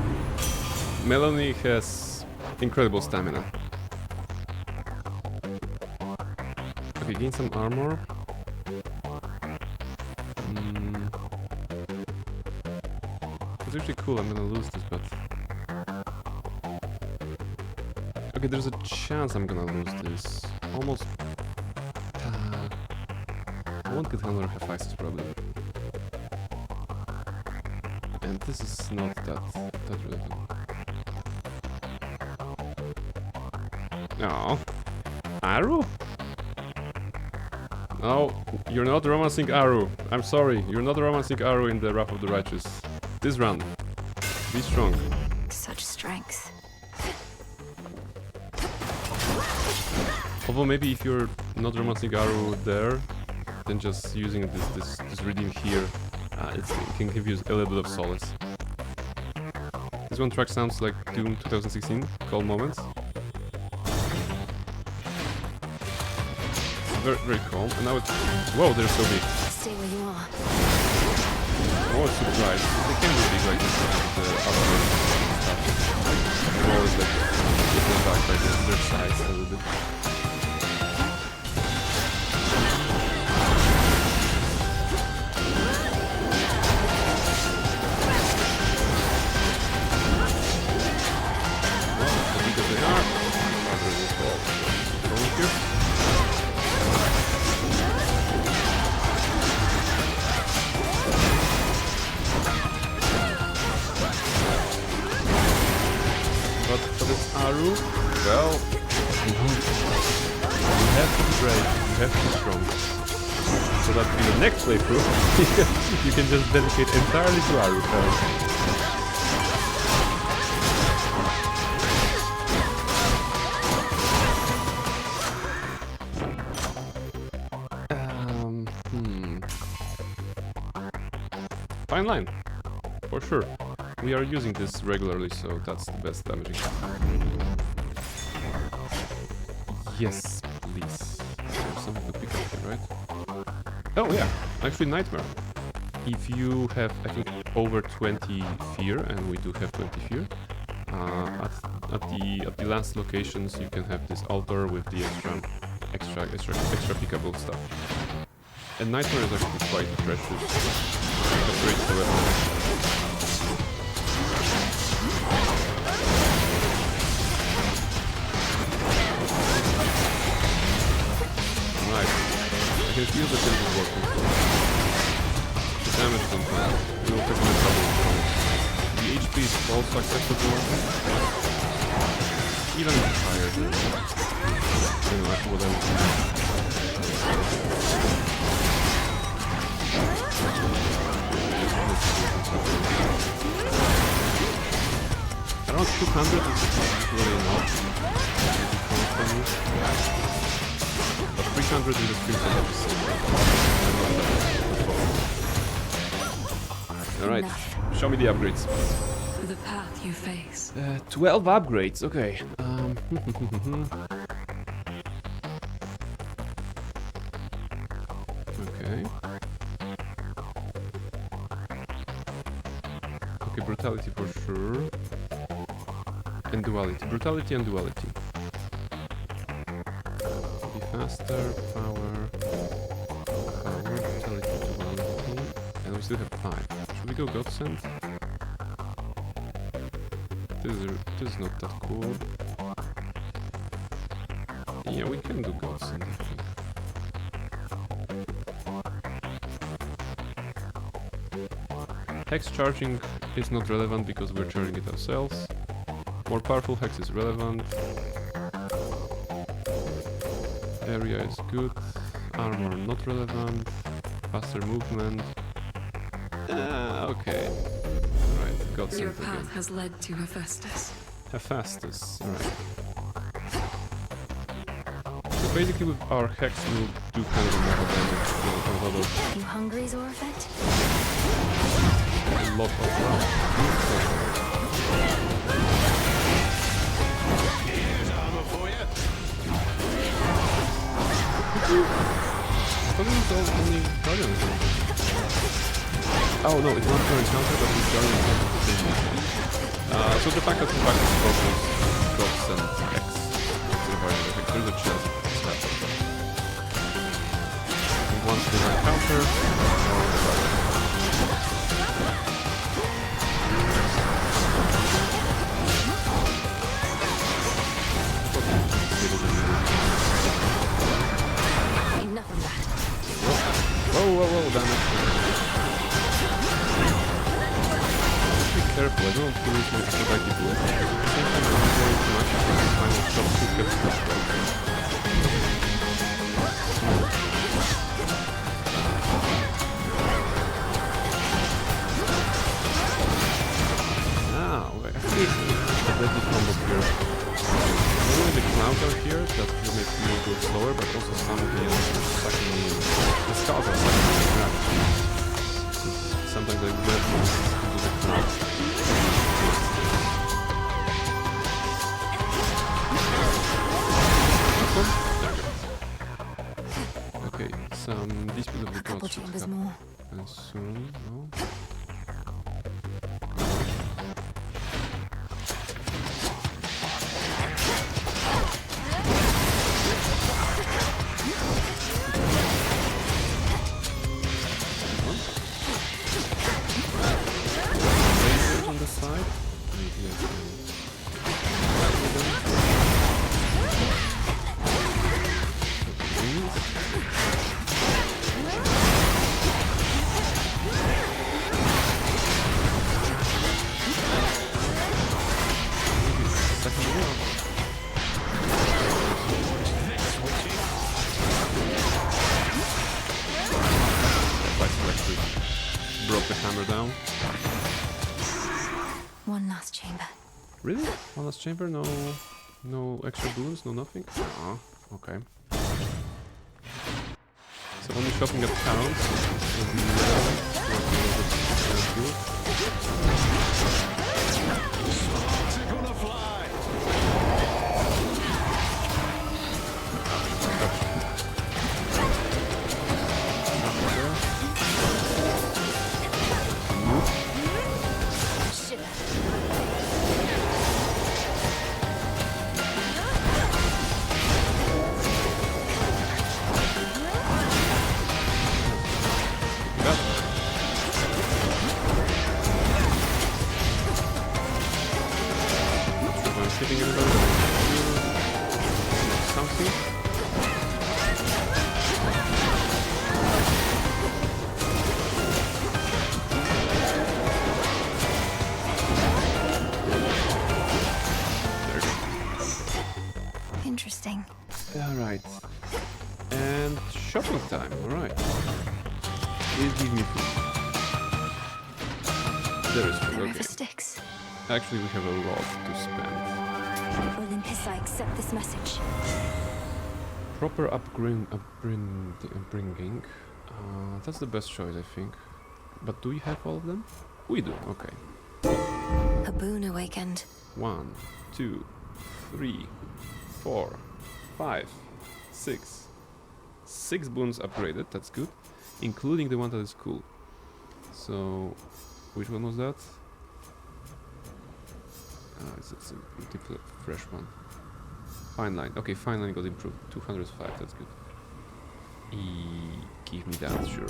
Melanie has incredible stamina. Okay, gain some armor. It's actually cool, I'm gonna lose this, but... Okay, there's a chance I'm gonna lose this. Almost... I won't get another half access probably. And this is not that relevant. No. Aru? No, you're not romancing Aru. I'm sorry, you're not romancing Aru in the Wrath of the Righteous. This run. Be strong. Such strength. Although maybe if you're not romancing Aru there, then just using this reading here, it can give you a little bit of solace. This one track sounds like Doom 2016, Cold Moments. Very, very calm. And now it's... Whoa, they're so big. Stay where you are. Oh, it's surprised. They can be big like this to have the upgrade stuff. They're always like different back like their size a little bit. Well, you have to be brave, you have to be strong. So that in the next playthrough, you can just dedicate entirely to Aru. Fine line, for sure. We are using this regularly, so that's the best damaging. Yes, please. There's something to pick up here, right? Oh yeah, actually Nightmare. If you have, I think, over 20 fear, and we do have 20 fear, at the last locations you can have this altar with the extra pickable stuff. And Nightmare is actually quite attractive. Upgrades the weapon. Right. I can feel that this is working. The damage is increased. We will take my trouble with comments. The HP is also acceptable. Even higher than what I would do. Around 200 is really enough. But 300 in the stream can have the same. Alright, show me the upgrades. For the path you face. 12 upgrades, okay. Okay. Okay, brutality for sure. And duality. Brutality and duality. Be faster, power, brutality, duality. And we still have 5. Should we go Godsend? This is not that cool. Yeah, we can do Godsend, I think. Hex charging is not relevant because we're charging it ourselves. More powerful hex is relevant. Area is good. Armor not relevant. Faster movement. Okay. Alright, got Your something. path has led to Hephaestus. Hephaestus, alright. So basically with our hex we'll do kind of a lot of damage. You hungry, Zorafet? A lot of Here's armor for you. I thought it was only Guardian encounter. Oh no, it's not Guardian encounter, but it's Guardian encounter. So the fact that the back is focused, drops and X. There's a chance it's that. And once we encounter, Enough of that. Whoa, damage. Be careful, I don't want to lose my Aphrodite bullet. At the same time, I'm worrying too much because the final shot could get stuck right. Ah, wait, actually, a deadly combo here. Only the clouds are here, that will make me go go slower, but also some of the enemies are sucking me in. The skulls are sucking me in. Sometimes I rev into the crowd. Okay, some dispute of the gods should happen soon. No? On the side, maybe I can. Broke the hammer down. One last chamber. Really? One last chamber? No extra balloons? No nothing? Ah, okay. So only shopping at towns. Hitting everybody. Something. Interesting. Alright. And shopping time, alright. Please give me food. There is food, okay. Sticks. Actually, we have a lot to spend. Olympus, I accept this message. Proper upbringing. That's the best choice, I think. But do we have all of them? We do, okay. A boon awakened. 1, 2, 3, 4, 5, 6. 6 boons upgraded, that's good. Including the one that is cool. So, which one was that? It's a fresh one. Fine line. Okay, fine line got improved. 205, that's good. Give me that, sure.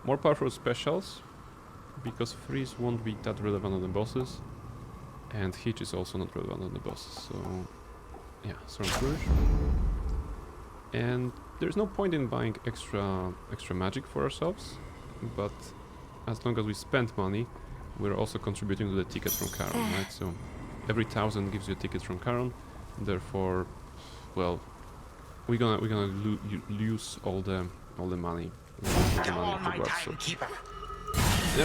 More powerful specials, because freeze won't be that relevant on the bosses, and hitch is also not relevant on the bosses. So, yeah, Storm Flourish. And there's no point in buying extra magic for ourselves, but as long as we spend money, we're also contributing to the ticket from Charon, right? So every 1,000 gives you a ticket from Charon, therefore, well, we're gonna lose all the money. All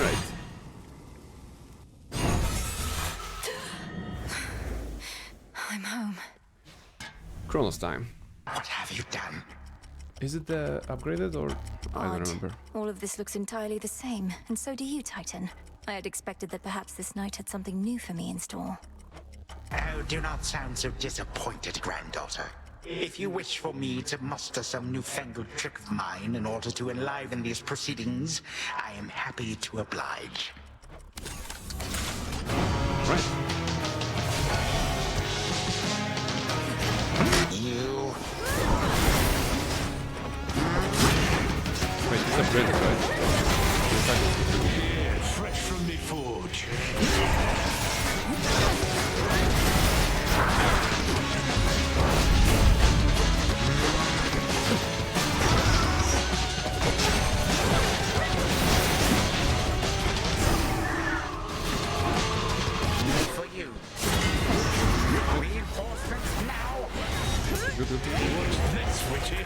right. I'm home. Chronos time. What have you done? Is it the upgraded or I don't remember? All of this looks entirely the same, and so do you, Titan. I had expected that perhaps this night had something new for me in store. Oh, do not sound so disappointed, granddaughter. If you wish for me to muster some newfangled trick of mine in order to enliven these proceedings, I am happy to oblige. Right. You... Wait, it's upgraded, right? Yeah, fresh from the forge. For you. Reinforcements now. What's this, Witchy?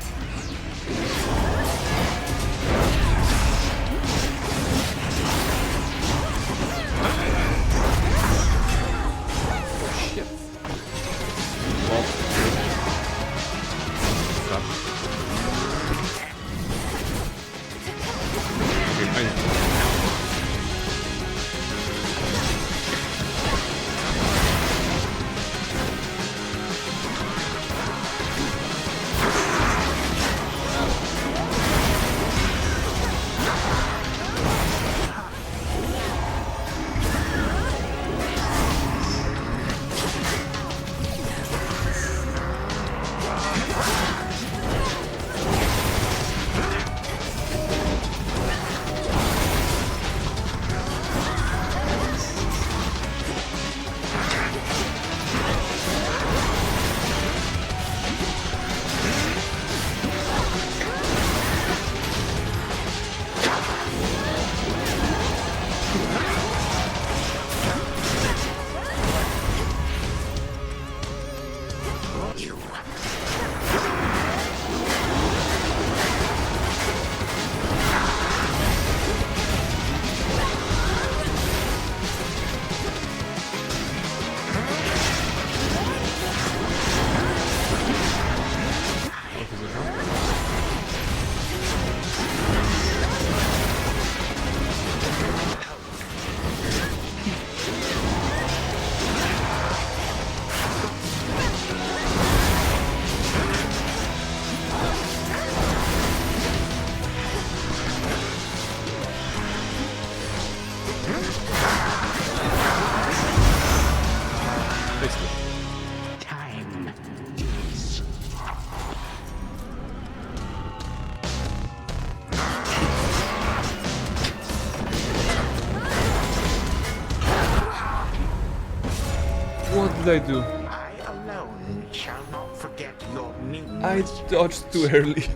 I do? I alone shall not forget your news. I dodged too early.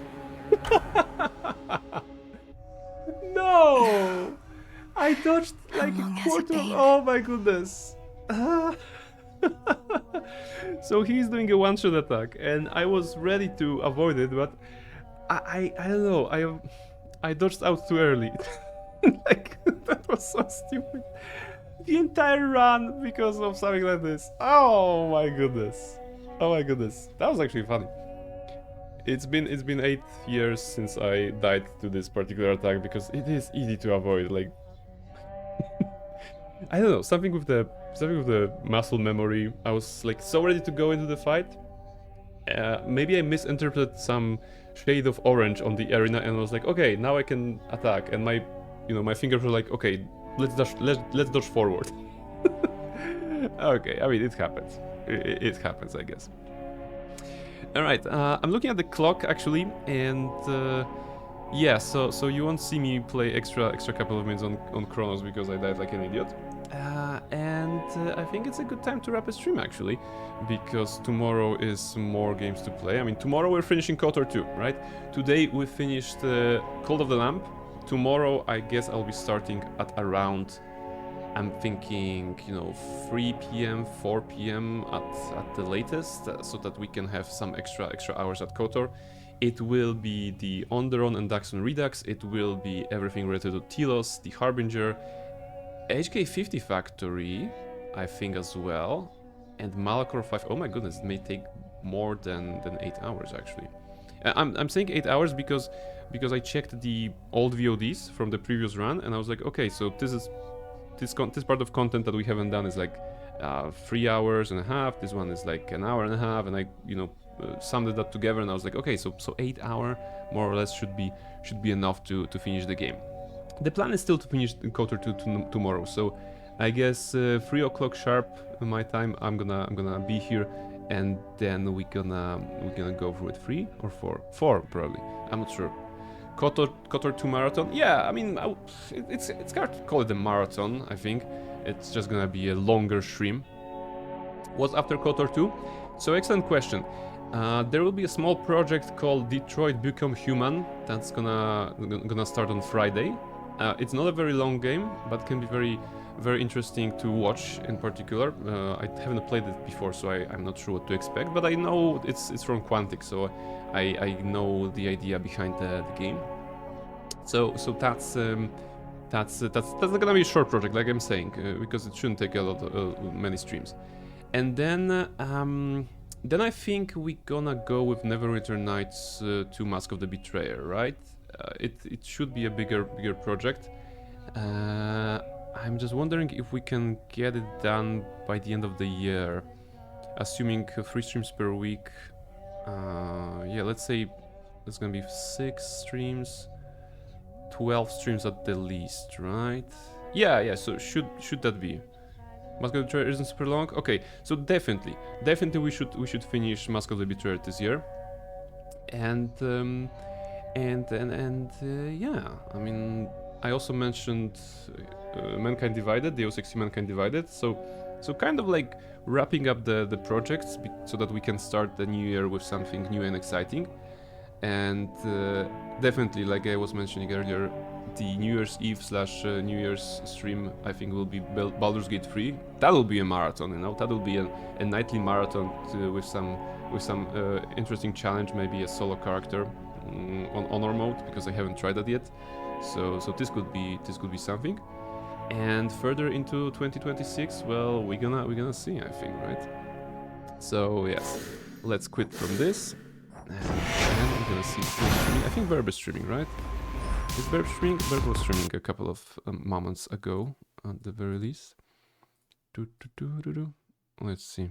No! I dodged like a quarter. Oh my goodness. So he's doing a one-shot attack, and I was ready to avoid it, but I don't know. I dodged out too early. Like that was so stupid. The entire run because of something like this. Oh my goodness. Oh my goodness. That was actually funny. It's been 8 years since I died to this particular attack because it is easy to avoid. Like I don't know, something with the muscle memory. I was like so ready to go into the fight. Maybe I misinterpreted some shade of orange on the arena, and I was like, okay, now I can attack, and my fingers were like, okay, let's dodge forward. Okay, I mean it happens. It happens, I guess. All right, I'm looking at the clock actually, and yeah, so you won't see me play extra couple of minutes on Chronos because I died like an idiot. And I think it's a good time to wrap a stream actually, because tomorrow is more games to play. I mean, tomorrow we're finishing KOTOR 2, right? Today we finished Cult of the Lamp. Tomorrow I guess I'll be starting at around, I'm thinking, 3 p.m, 4 p.m. at the latest, so that we can have some extra hours at KOTOR. It will be the Onderon and Daxon Redux. It will be everything related to Telos, the Harbinger, HK50 Factory, I think as well, and Malachor 5. Oh my goodness, it may take more than 8 hours actually. I'm saying 8 hours because I checked the old VODs from the previous run, and I was like, okay, so this part of content that we haven't done is like 3 hours and a half. This one is like an hour and a half, and I summed that together, and I was like, okay, so 8 hour more or less should be enough to finish the game. The plan is still to finish KOTOR 2 tomorrow, so I guess 3 o'clock sharp my time I'm gonna be here, and then we're gonna go through it. 3 or 4? 4 probably. I'm not sure. KOTOR 2 marathon. Yeah, I mean it's hard to call it a marathon. I think it's just gonna be a longer stream. What's after KOTOR 2? So excellent question. There will be a small project called Detroit Become Human that's gonna start on Friday. It's not a very long game, but can be very interesting to watch in particular. I haven't played it before, so I'm not sure what to expect, but I know it's from Quantic, so I know the idea behind the game. So that's not gonna be a short project, like I'm saying, because it shouldn't take many streams. And then I think we're gonna go with Neverwinter Nights to Mask of the Betrayer, right? It should be a bigger project. I'm just wondering if we can get it done by the end of the year, assuming 3 streams per week. Yeah, let's say it's gonna be 6 streams, 12 streams at the least, right? Yeah. So should that be? Mask of the Betrayer isn't super long. Okay, so definitely we should finish Mask of the Betrayer this year, and yeah, I mean, I also mentioned Mankind Divided, Deus Ex Mankind Divided, so kind of like wrapping up the projects so that we can start the new year with something new and exciting. And definitely, like I was mentioning earlier, the New Year's Eve / New Year's stream, I think, will be Baldur's Gate 3. That'll be a marathon, that'll be a nightly marathon with some interesting challenge, maybe a solo character on honor mode, because I haven't tried that yet. So this could be something. And further into 2026, well, we're gonna see, I think, right? So yes, let's quit from this, and we're gonna see. I think Verb is streaming, right? Is Verb streaming? Verb was streaming a couple of moments ago, at the very least. Let's see.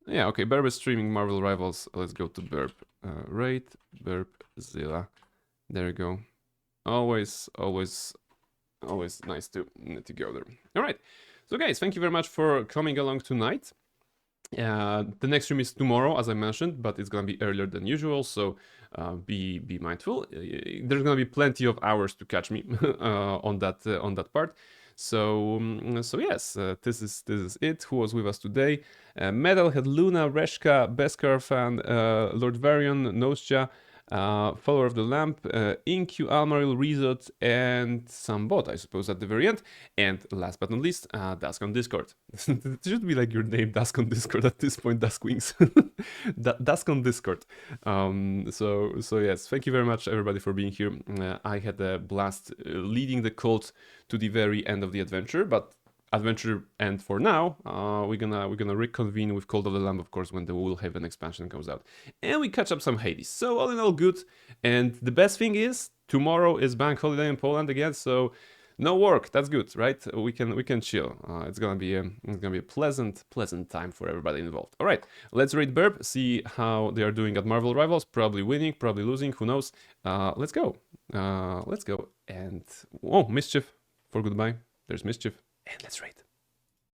Yeah, okay, Burb is streaming Marvel Rivals. Let's go to Burb. Raid, Burb, Zilla. There you go. Always nice to go there. All right. So guys, thank you very much for coming along tonight. The next stream is tomorrow, as I mentioned, but it's gonna be earlier than usual, so be mindful. There's gonna be plenty of hours to catch me on that part. So yes, this is it. Who was with us today? Medal had Luna, Reshka, Beskar fan, Lord Varian, Nosja, Follower of the Lamp, Incu, Almaril, Resort, and some bot, I suppose, at the very end. And last but not least, Dusk on Discord. It should be like your name, Dusk on Discord at this point, Dusk Wings. Dusk on Discord. So yes, thank you very much, everybody, for being here. I had a blast leading the cult to the very end of the adventure, but adventure end for now. We're gonna reconvene with Cult of the Lamb, of course, when the Woolhaven expansion comes out, and we catch up some Hades. So all in all, good. And the best thing is tomorrow is bank holiday in Poland again, so no work. That's good, right? We can chill. It's gonna be a pleasant time for everybody involved. All right, let's rate Burp, see how they are doing at Marvel Rivals. Probably winning, probably losing. Who knows? Let's go. And Mischief for goodbye. There's Mischief. And let's rate.